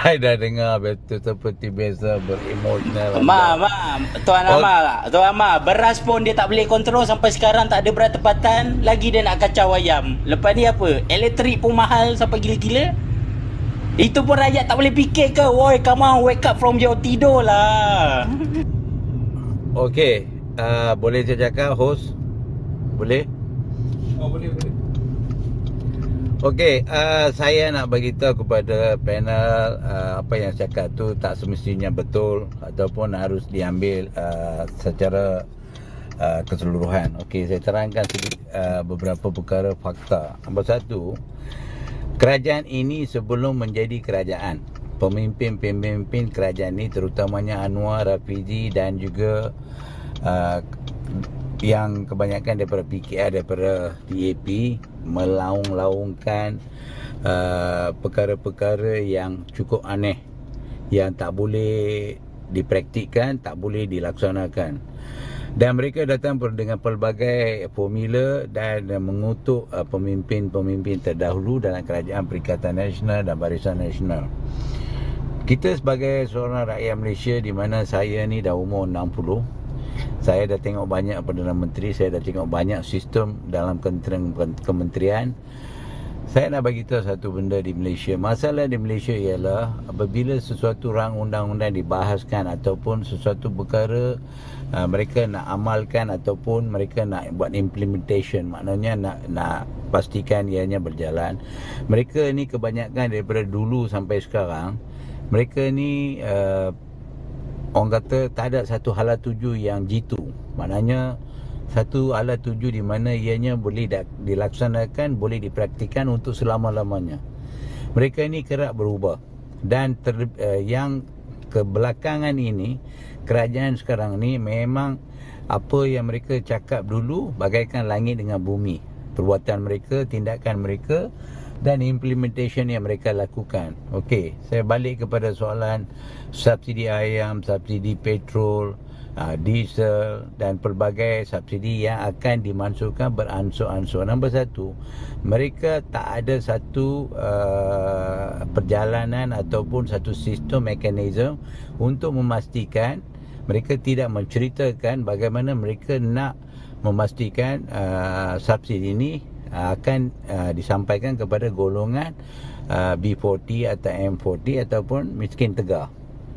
Saya dah dengar betul seperti biasa beremosional Ma, anda. Tuan Oh, Amar, Tuan Amar, beras pun dia tak boleh kontrol sampai sekarang, tak ada berat tempatan, lagi dia nak kacau ayam. Lepas ni apa? Elektrik pun mahal sampai gila-gila. Itu pun rakyat tak boleh fikir ke? Woi, come on, wake up from your tidur lah. okey. Boleh saya cakap, host? Boleh? Oh, boleh. Okey, saya nak bagi tahu kepada panel apa yang saya cakap tu tak semestinya betul ataupun harus diambil secara keseluruhan. Okey, saya terangkan sedikit beberapa perkara fakta. Nombor satu, kerajaan ini sebelum menjadi kerajaan, pemimpin-pemimpin kerajaan ini terutamanya Anwar, Rafizi dan juga yang kebanyakan daripada PKR, daripada DAP melaung-laungkan perkara-perkara yang cukup aneh, yang tak boleh dipraktikkan, tak boleh dilaksanakan. Dan mereka datang dengan pelbagai formula dan mengutuk pemimpin-pemimpin terdahulu dalam kerajaan Perikatan Nasional dan Barisan Nasional. Kita sebagai seorang rakyat Malaysia, di mana saya ni dah umur 60, saya dah tengok banyak Perdana Menteri, saya dah tengok banyak sistem dalam kementerian. Saya nak bagi tahu satu benda di Malaysia. Masalah di Malaysia ialah apabila sesuatu rang undang-undang dibahaskan ataupun sesuatu perkara mereka nak amalkan ataupun mereka nak buat implementation, maknanya nak pastikan ianya berjalan. Mereka ni kebanyakan daripada dulu sampai sekarang, mereka ni orang kata tak ada satu hala tuju yang jitu. Maknanya satu hala tuju di mana ianya boleh dilaksanakan, boleh dipraktikan untuk selama-lamanya. Mereka ini kerap berubah. Dan yang kebelakangan ini, kerajaan sekarang ni memang apa yang mereka cakap dulu bagaikan langit dengan bumi. Perbuatan mereka, tindakan mereka dan implementation yang mereka lakukan. Okey, saya balik kepada soalan subsidi ayam, subsidi petrol, diesel dan pelbagai subsidi yang akan dimasukkan beransur-ansur. Nombor satu, mereka tak ada satu perjalanan ataupun satu sistem mekanisme untuk memastikan, mereka tidak menceritakan bagaimana mereka nak memastikan subsidi ini akan disampaikan kepada golongan B40 atau M40 ataupun miskin tegar.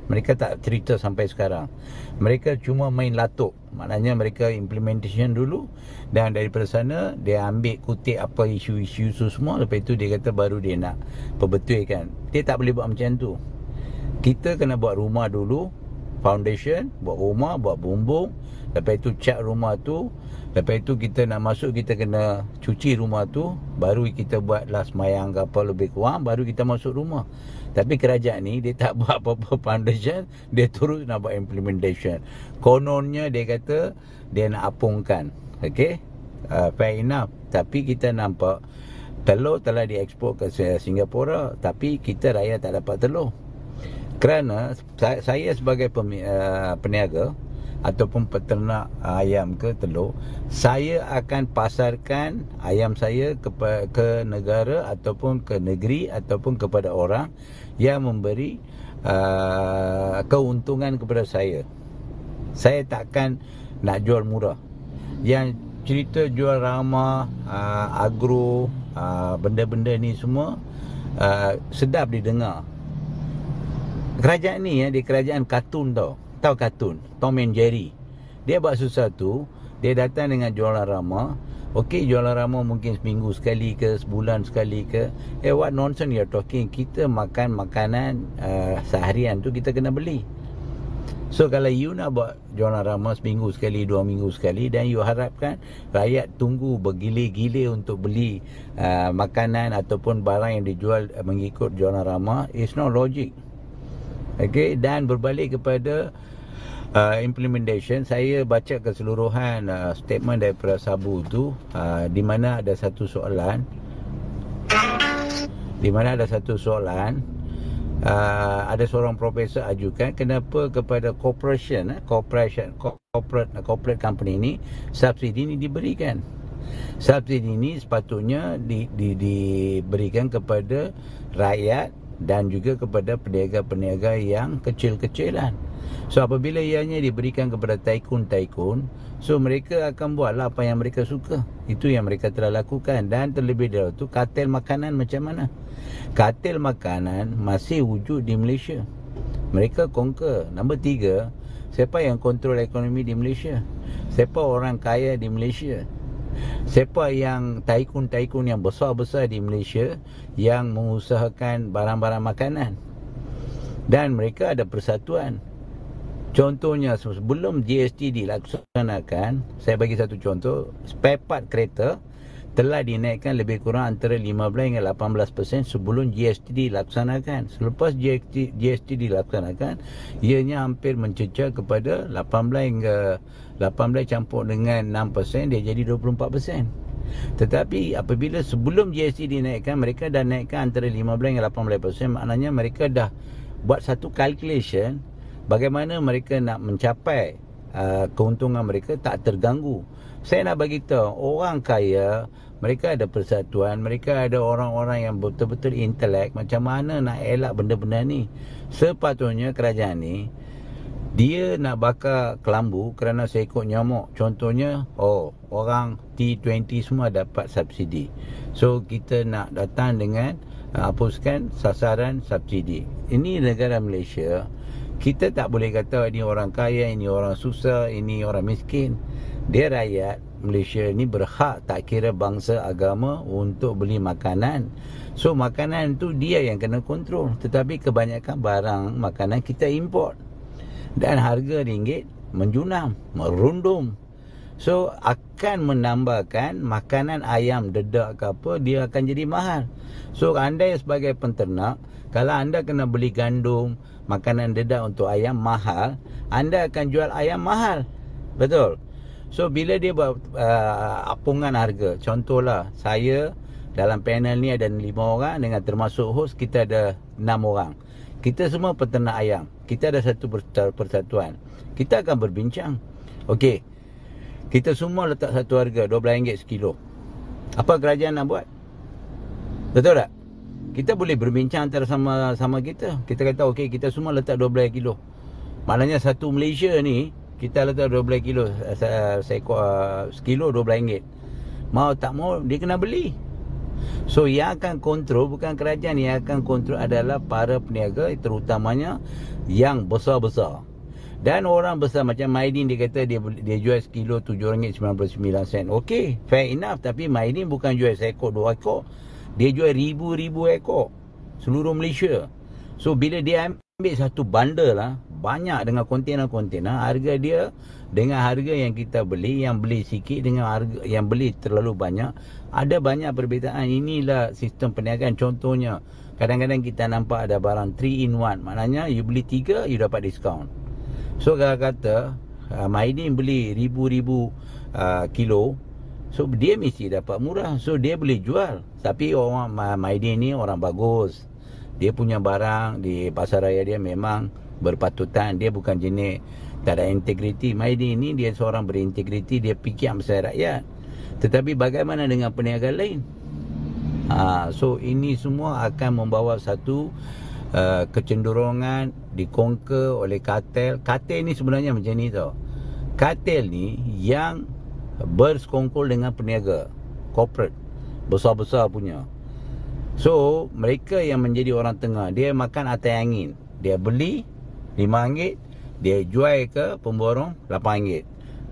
Mereka tak cerita sampai sekarang. Mereka cuma main latuk. Maknanya mereka implementation dulu, dan daripada sana dia ambil kutip apa isu-isu semua, lepas itu dia kata baru dia nak perbetulkan. Dia tak boleh buat macam tu. Kita kena buat rumah dulu, foundation, buat rumah, buat bumbung, lepas itu cat rumah tu, lepas itu kita nak masuk, kita kena cuci rumah tu, baru kita buatlah semayang ke apa lebih kurang, baru kita masuk rumah. Tapi kerajaan ni dia tak buat apa-apa foundation, dia terus nak buat implementation. Kononnya dia kata dia nak apungkan. Okay, fair enough. Tapi kita nampak telur telah diekspor ke Singapura, tapi kita rakyat tak dapat telur. Kerana saya sebagai peniaga ataupun peternak ayam ke telur, saya akan pasarkan ayam saya ke negara ataupun ke negeri ataupun kepada orang yang memberi keuntungan kepada saya. Saya takkan nak jual murah. Yang cerita jual ramah, agro, benda-benda ni semua sedap didengar. Kerajaan ni dia kerajaan kartun tau. Tahu kartun Tom and Jerry? Dia buat sesuatu, dia datang dengan jualan ramah. Okey, jualan ramah mungkin seminggu sekali ke, sebulan sekali ke. What nonsense you're talking. Kita makan makanan seharian tu kita kena beli. So kalau you nak buat jualan ramah seminggu sekali, 2 minggu sekali, dan you harapkan rakyat tunggu bergile-gile untuk beli makanan ataupun barang yang dijual mengikut jualan ramah, it's not logic. Okay, dan berbalik kepada implementation, saya baca keseluruhan statement daripada Sabu tu, di mana ada satu soalan, ada seorang profesor ajukan kenapa kepada corporate company ni subsidi ni diberikan. Subsidi ini sepatutnya diberikan kepada rakyat dan juga kepada peniaga-peniaga yang kecil-kecilan. So apabila ianya diberikan kepada tycoon-tycoon, so mereka akan buatlah apa yang mereka suka. Itu yang mereka telah lakukan. Dan terlebih dahulu tu, kartel makanan macam mana? Kartel makanan masih wujud di Malaysia. Mereka conquer. Nombor 3, siapa yang kontrol ekonomi di Malaysia? Siapa orang kaya di Malaysia? Siapa yang tycoon-tycoon yang besar-besar di Malaysia yang mengusahakan barang-barang makanan? Dan mereka ada persatuan. Contohnya, sebelum GST dilaksanakan, saya bagi satu contoh, spare part kereta telah dinaikkan lebih kurang antara 15 hingga 18% sebelum GST dilaksanakan. Selepas GST dilaksanakan, ianya hampir mencecah kepada 18 hingga 18 campur dengan 6%, dia jadi 24%. Tetapi apabila sebelum GST dinaikkan, mereka dah naikkan antara 15 hingga 18%, maknanya mereka dah buat satu calculation bagaimana mereka nak mencapai keuntungan mereka tak terganggu. Saya nak bagi tahu, orang kaya mereka ada persatuan, mereka ada orang-orang yang betul-betul intelek. Macam mana nak elak benda-benda ni? Sepatutnya kerajaan ni, dia nak bakar kelambu kerana seekor nyamuk. Contohnya, orang T20 semua dapat subsidi. So kita nak datang dengan hapuskan sasaran subsidi. Ini negara Malaysia. Kita tak boleh kata ini orang kaya, ini orang susah, ini orang miskin. Dia rakyat Malaysia ni berhak tak kira bangsa agama untuk beli makanan. So makanan tu dia yang kena kontrol. Tetapi kebanyakan barang makanan kita import. Dan harga ringgit menjunam, merundum. So akan menambahkan makanan ayam dedak ke apa, dia akan jadi mahal. So anda sebagai penternak, kalau anda kena beli gandum, makanan dedak untuk ayam mahal, anda akan jual ayam mahal. Betul? So bila dia buat apungan harga, contohlah saya dalam panel ni ada 5 orang dengan termasuk host, kita ada 6 orang. Kita semua peternak ayam. Kita ada satu persatuan. Kita akan berbincang. Okey, kita semua letak satu harga RM12 sekilo. Apa kerajaan nak buat? Betul tak? Kita boleh berbincang antara sama kita. Kita kata okey, kita semua letak 12 kilo. Maknanya satu Malaysia ni kita letak 12 kilo, sekilo RM12. Mau tak mau dia kena beli. So yang akan kontrol bukan kerajaan, yang akan kontrol adalah para peniaga, terutamanya yang besar-besar. Dan orang besar macam Maidin, dia kata dia jual sekilo RM7.99. Okey, fair enough. Tapi Maidin bukan jual seekor, 2 ekor. Dia jual ribu-ribu ekor seluruh Malaysia. So bila dia ambil satu bundle lah, banyak dengan kontena-kontena, harga dia dengan harga yang kita beli, yang beli sikit dengan harga yang beli terlalu banyak, ada banyak perbezaan. Inilah sistem perniagaan. Contohnya, kadang-kadang kita nampak ada barang 3 in 1. Maknanya you beli 3, you dapat diskaun. So kalau kata Maidin beli ribu-ribu kilo, so dia mesti dapat murah. So dia boleh jual. Tapi orang Maidin ni orang bagus. Dia punya barang di pasar raya dia memang berpatutan. Dia bukan jenis tak ada integriti. Maidin ni dia seorang berintegriti. Dia fikir pasal rakyat. Tetapi bagaimana dengan peniaga lain? So ini semua akan membawa satu kecenderungan dikongker oleh kartel. Kartel ni sebenarnya macam ni tau. Kartel ni yang bersekongkol dengan peniaga corporate besar-besar punya. So mereka yang menjadi orang tengah, dia makan atas angin. Dia beli RM5, dia jual ke pemborong RM8.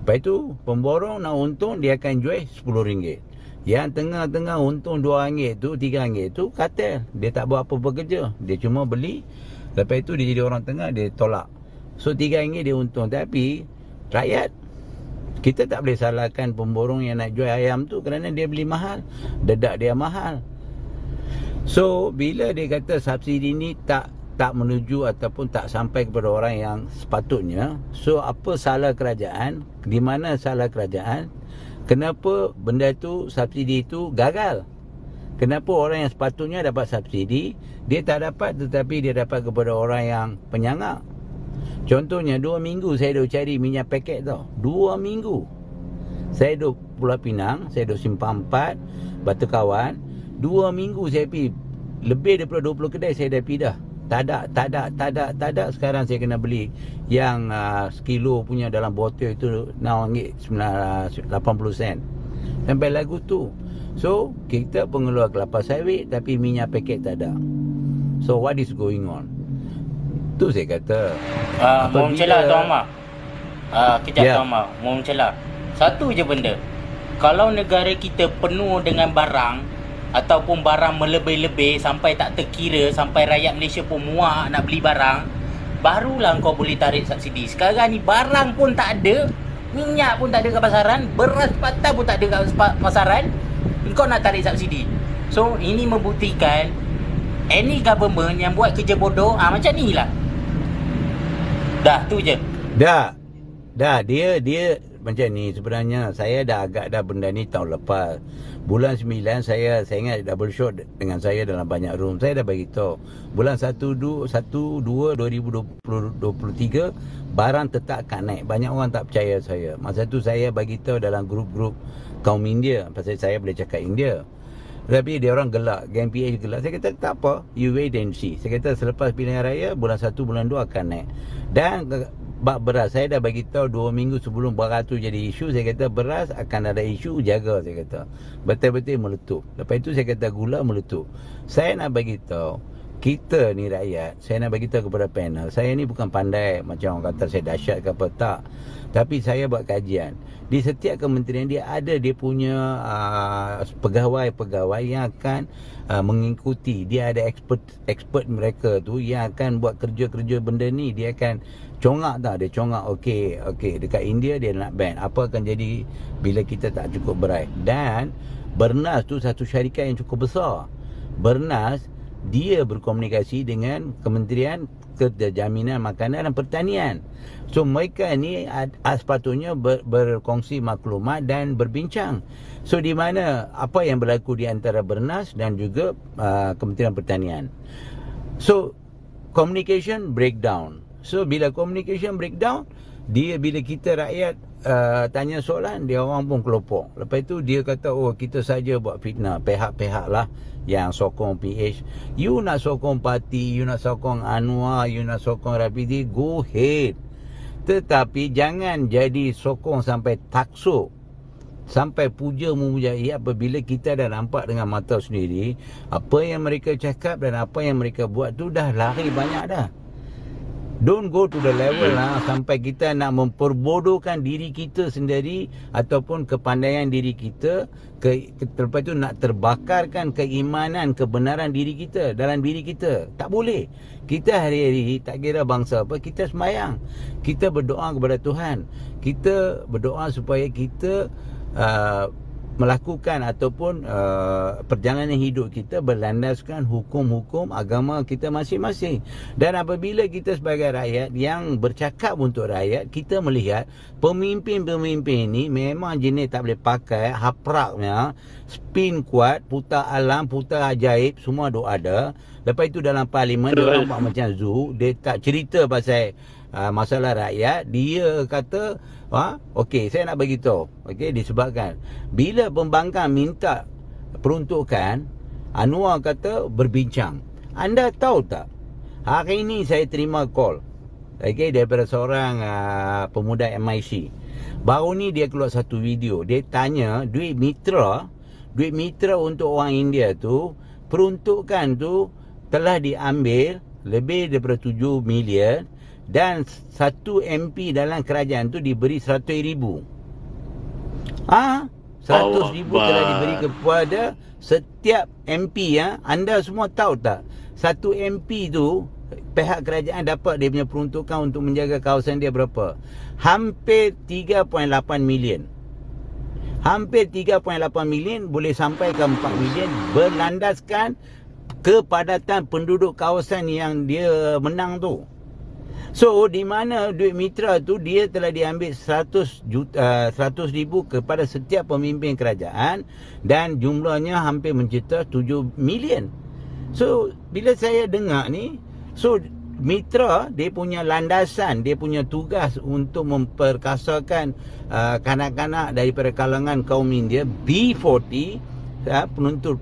Lepas tu pemborong nak untung, dia akan jual RM10. Yang tengah-tengah untung RM2 tu, RM3 tu kartel. Dia tak buat apa-apa kerja, dia cuma beli. Lepas tu dia jadi orang tengah, dia tolak. So RM3 dia untung. Tapi rakyat, kita tak boleh salahkan pemborong yang nak jual ayam tu kerana dia beli mahal, dedak dia mahal. So bila dia kata subsidi ni tak menuju ataupun tak sampai kepada orang yang sepatutnya, so apa salah kerajaan? Di mana salah kerajaan? Kenapa benda tu, subsidi tu gagal? Kenapa orang yang sepatutnya dapat subsidi, dia tak dapat, tetapi dia dapat kepada orang yang penyangak? Contohnya 2 minggu saya duk cari minyak paket tau. 2 minggu saya duk Pulau Pinang, saya duk Simpang 4, Batu Kawan. 2 minggu saya pergi lebih daripada 20 kedai saya dah pindah. Tak ada. Sekarang saya kena beli yang sekilo punya dalam botol itu RM80. Sampai lagu tu. So, kita pengeluar kelapa sawit tapi minyak paket tak ada. So, what is going on? Tu saya kata. Mau celah Tuan Amar. Kejap Ya. Tuan Amar. Mau celah. Satu je benda. Kalau negara kita penuh dengan barang ataupun barang melebih-lebih sampai tak terkira, sampai rakyat Malaysia pun muak nak beli barang, barulah kau boleh tarik subsidi. Sekarang ni barang pun tak ada, minyak pun tak ada kat pasaran, beras patah pun tak ada kat pasaran, kau nak tarik subsidi. So ini membuktikan any government yang buat kerja bodoh macam ni lah. Dah tu je. Dah dia macam ni. Sebenarnya saya dah agak dah benda ni tahun lepas. Bulan 9 saya ingat double shot dengan saya dalam banyak room. Saya dah bagi tahu. Bulan 1 2 2023 barang tetap akan naik. Banyak orang tak percaya saya. Masa tu saya bagi tahu dalam grup-grup kaum India, pasal saya boleh cakap India. Tapi dia orang gelak, geng PH gelak. Saya kata tak apa, you wait and see. Saya kata selepas pilihan raya bulan 1 bulan 2 akan naik. Dan bab beras saya dah bagi tahu 2 minggu sebelum beras tu jadi isu. Saya kata beras akan ada isu, jaga. Saya kata betul-betul meletup. Lepas itu saya kata gula meletup. Saya nak bagi tahu kita ni rakyat, saya nak bagi tahu kepada panel, saya ni bukan pandai macam orang kata saya dahsyat ke apa, tak. Tapi saya buat kajian. Di setiap kementerian dia ada dia punya pegawai-pegawai yang akan mengikuti. Dia ada expert mereka tu yang akan buat kerja-kerja benda ni. Dia akan congak tak? Dia congak, okey, dekat India dia nak ban. Apa akan jadi bila kita tak cukup berai? Dan Bernas tu satu syarikat yang cukup besar. Bernas dia berkomunikasi dengan Kementerian Jaminan Makanan dan Pertanian. So mereka ni sepatutnya berkongsi maklumat dan berbincang. So di mana apa yang berlaku di antara Bernas dan juga Kementerian Pertanian. So communication breakdown. So bila communication breakdown, bila kita rakyat tanya soalan, dia orang pun kelopok. Lepas itu dia kata, oh kita saja buat fitnah. Pihak-pihak lah yang sokong PH. You nak sokong parti, you nak sokong Anwar, you nak sokong Rapidi, go ahead. Tetapi jangan jadi sokong sampai taksub, sampai puja-memuja. Apabila kita dah nampak dengan mata sendiri apa yang mereka cakap dan apa yang mereka buat tu dah lari banyak dah. Don't go to the level sampai kita nak memperbodohkan diri kita sendiri ataupun kepandaian diri kita. Lepas tu nak terbakarkan keimanan, kebenaran diri kita dalam diri kita. Tak boleh. Kita hari-hari tak kira bangsa apa, kita sembahyang. Kita berdoa kepada Tuhan. Kita berdoa supaya kita melakukan ataupun perjalanan hidup kita berlandaskan hukum-hukum agama kita masing-masing. Dan apabila kita sebagai rakyat yang bercakap untuk rakyat, kita melihat pemimpin-pemimpin ni memang jenis tak boleh pakai, hapraknya, spin kuat, putar alam, putar ajaib, semua duk ada. Lepas itu dalam parlimen dia orang buat macam zoo, dia tak cerita pasal masalah rakyat. Dia kata okey, saya nak bagi tahu. Okey, disebabkan bila pembangkang minta peruntukan, Anwar kata berbincang. Anda tahu tak? Hari ini saya terima call daripada seorang pemuda MIC. Baru ni dia keluar satu video. Dia tanya duit mitra untuk orang India tu, peruntukan tu telah diambil lebih daripada 7 million. Dan satu MP dalam kerajaan tu diberi 100,000. 100,000 telah diberi kepada setiap MP. Anda semua tahu tak? Satu MP tu pihak kerajaan dapat dia punya peruntukan untuk menjaga kawasan dia berapa? Hampir 3.8 million. Hampir 3.8 million boleh sampai ke 4 million berlandaskan kepadatan penduduk kawasan yang dia menang tu. So di mana duit mitra tu dia telah diambil 100,000 kepada setiap pemimpin kerajaan dan jumlahnya hampir mencetak 7 million. So bila saya dengar ni, so mitra dia punya landasan, dia punya tugas untuk memperkasakan kanak-kanak daripada kalangan kaum India B40 penuntut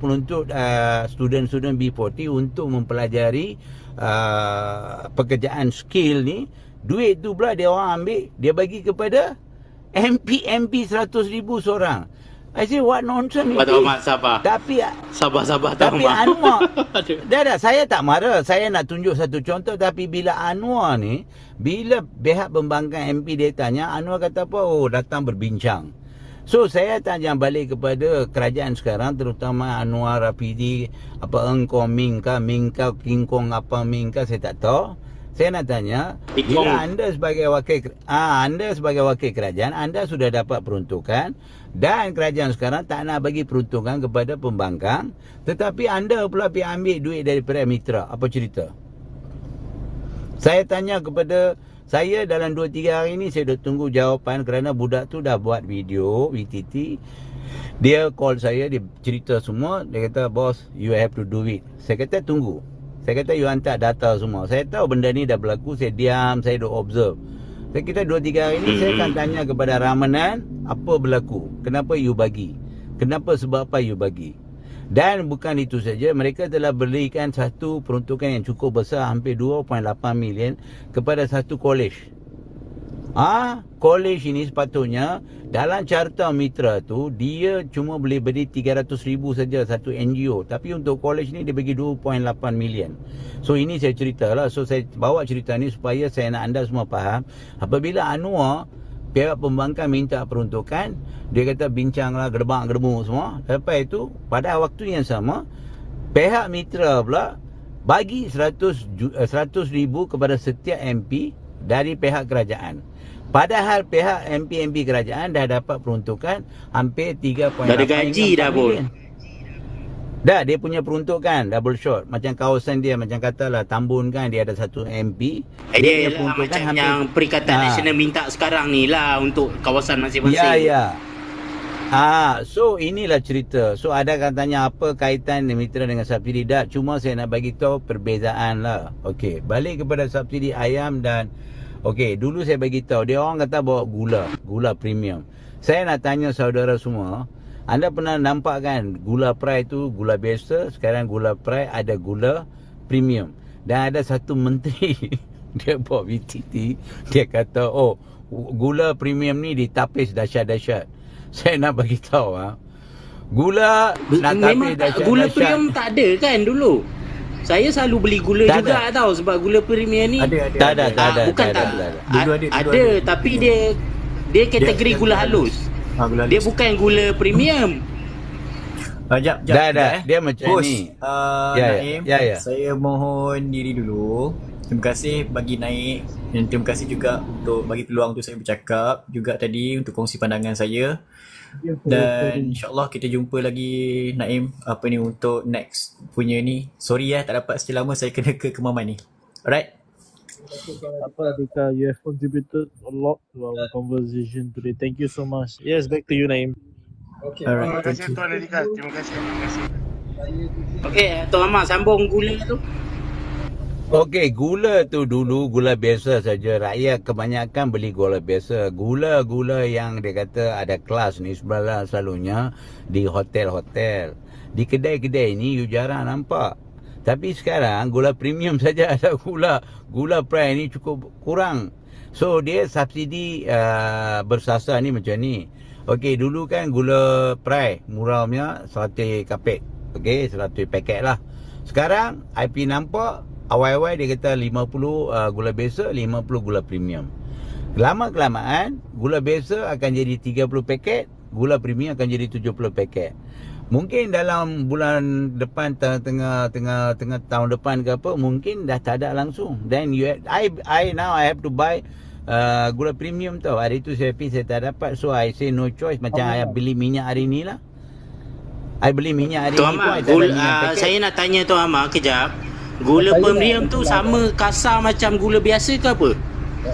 student-student B40 untuk mempelajari pekerjaan skill ni. Duit tu pula dia orang ambil, dia bagi kepada MP 100,000 seorang. I say what nonsense Sabar is Tok this? Ahmad, sabar. Sabar Tok Tapi Ahmad. Anwar, dah saya tak marah. Saya nak tunjuk satu contoh. Tapi bila Anwar ni, bila pihak pembangkang MP dia tanya, Anwar kata apa? Oh, datang berbincang. So saya tanya balik kepada kerajaan sekarang, terutama Anwar Rafidi, apa engkau Mingka, King Kong apa Mingka, saya tak tahu. Saya nak tanya, bila anda sebagai wakil kerajaan, anda sudah dapat peruntukan dan kerajaan sekarang tak nak bagi peruntukan kepada pembangkang, tetapi anda pula pergi ambil duit daripada mitra. Apa cerita? Saya tanya kepada saya dalam 2-3 hari ni, saya dah tunggu jawapan kerana budak tu dah buat video VTT. Dia call saya, dia cerita semua. Dia kata, boss, you have to do it. Saya kata, tunggu. Saya kata, you hantar data semua. Saya tahu benda ni dah berlaku. Saya diam, saya dah observe. Saya kata 2-3 hari ni saya akan tanya kepada Ramanan, apa berlaku? Kenapa you bagi? Kenapa sebab apa you bagi? Dan bukan itu saja, mereka telah berikan satu peruntukan yang cukup besar, hampir 2.8 million kepada satu kolej. Kolej ini sepatutnya dalam carta mitra tu dia cuma boleh beri 300,000 saja satu NGO, tapi untuk kolej ni dia bagi 2.8 million. So ini saya ceritalah. So saya bawa cerita ni supaya saya nak anda semua faham. Apabila Anwar pihak pembangkang minta peruntukan, dia kata bincanglah gerbang-gerbu semua. Lepas itu pada waktu yang sama pihak mitra pula bagi 100,000 kepada setiap MP dari pihak kerajaan. Padahal pihak MP kerajaan dah dapat peruntukan hampir 3.8 Dah ada gaji dah pun. Dah, dia punya peruntukan double shot. Macam kawasan dia, macam katalah Tambun kan, dia ada satu MP. Dia lah macam yang Perikatan Nasional minta sekarang ni lah untuk kawasan masing-masing. Ya. So inilah cerita. So ada katanya apa kaitan mitra dengan subsidi? Tak, cuma saya nak bagi tahu perbezaan lah. Okey, balik kepada subsidi ayam dan okey, dulu saya bagi tahu dia orang kata bawa gula premium. Saya nak tanya saudara semua, anda pernah nampak kan gula Pride tu gula biasa, sekarang gula Pride ada gula premium. Dan ada satu menteri dia bawa VTT, dia kata, "Oh, gula premium ni ditapis dahsyat-dahsyat." Saya nak bagi tahu gula nak tapis dahsyat-dahsyat. Gula premium tak ada kan dulu. Saya selalu beli gula tak juga ada. Tahu sebab gula premium ni tak ada. Bukan tak ada, tapi dia kategori gula halus. Gula halus. Dia bukan gula premium. Jap. Dia macam ni. Naim, saya mohon diri dulu. Terima kasih bagi naik dan terima kasih juga untuk bagi peluang untuk saya bercakap, juga tadi untuk kongsi pandangan saya. Dan insyaAllah kita jumpa lagi Naim untuk next punya ni. Sorry tak dapat sekian lama, saya kena ke Kemaman ni. Alright. Adhika, you have contributed a lot to our conversation today. Thank you so much. Yes, back to you, Naim. Okay. Terima kasih Tuan Adhika. Terima kasih. Okey, Tuan Ahmad sambung gula tu. Okey, gula tu dulu gula biasa saja. Rakyat kebanyakan beli gula biasa. Gula-gula yang dia kata ada kelas ni sebenarnya selalunya di hotel-hotel. Di kedai-kedai ni you jarang nampak. Tapi sekarang gula premium saja ada gula. Gula Pride ni cukup kurang. So dia subsidi bersasar ni macam ni. Okey, dulu kan gula Pride murahnya 100 kapek. Okey, 100 paket lah. Sekarang IP nampak awal-awal dia kata 50 gula biasa, 50 gula premium. Lama-kelamaan gula biasa akan jadi 30 paket, gula premium akan jadi 70 paket. Mungkin dalam bulan depan, tengah tahun depan ke apa, mungkin dah tak ada langsung. Then I now have to buy gula premium tau. Hari tu saya pergi, saya tak dapat. So I say no choice. Macam I beli minyak hari ni lah. I beli minyak hari Tuan ni pun Ahmad, I tak ada minyak paket. saya nak tanya Tuan Ahmad kejap. Gula premium tu sama kasar macam gula biasa ke apa?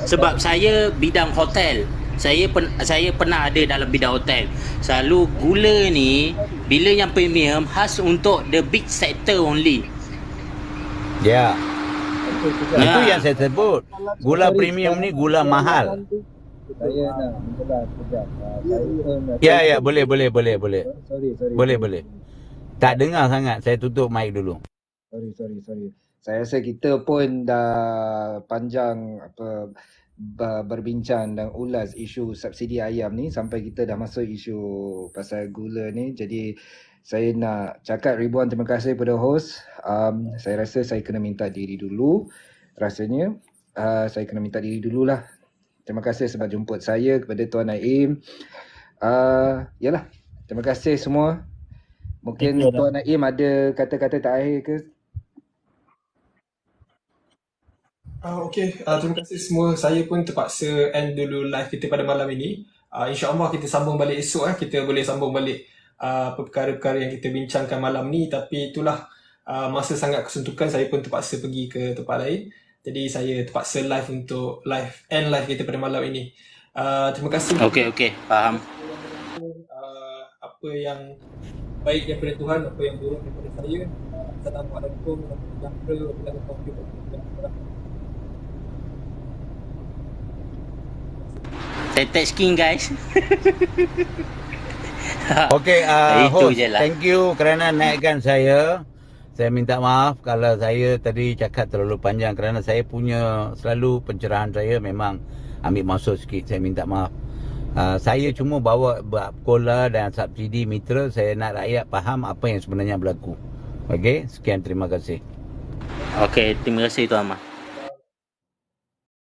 Sebab saya bidang hotel. Saya pernah ada dalam bidang hotel. Selalu gula ni bila yang premium khas untuk the big sector only. Ya. Itu yang saya sebut. Gula premium ni gula mahal. Saya nak menjelaskan sekejap. Ya, boleh. Sorry. Boleh. Tak dengar sangat. Saya tutup mic dulu. Sorry. Saya rasa kita pun dah panjang berbincang dan ulas isu subsidi ayam ni sampai kita dah masuk isu pasal gula ni. Jadi saya nak cakap ribuan terima kasih kepada host. Saya rasa saya kena minta diri dulu. Rasanya saya kena minta diri dululah. Terima kasih sebab jemput saya kepada Tuan Naim. Yalah, terima kasih semua. Mungkin Tuan Naim ada kata-kata terakhir ke? Okey, terima kasih semua. Saya pun terpaksa end dulu live kita pada malam ini. InsyaAllah kita sambung balik esok. Kita boleh sambung balik perkara-perkara yang kita bincangkan malam ni. Tapi itulah masa sangat kesuntukan, saya pun terpaksa pergi ke tempat lain. Jadi saya terpaksa live untuk end live kita pada malam ini. Terima kasih. Okey, faham. Apa yang baik daripada Tuhan, apa yang buruk daripada saya. Assalamualaikum warahmatullahi wabarakatuh. Saya touch skin guys. Okey, Itu host, je lah. thank you kerana naikkan saya. Saya minta maaf kalau saya tadi cakap terlalu panjang kerana saya punya selalu pencerahan saya memang ambil masa sikit. Saya minta maaf. Saya cuma bawa kola dan subsidi mitra. Saya nak rakyat faham apa yang sebenarnya berlaku. Okey, sekian, terima kasih. Okey, terima kasih Tuan Ahmad.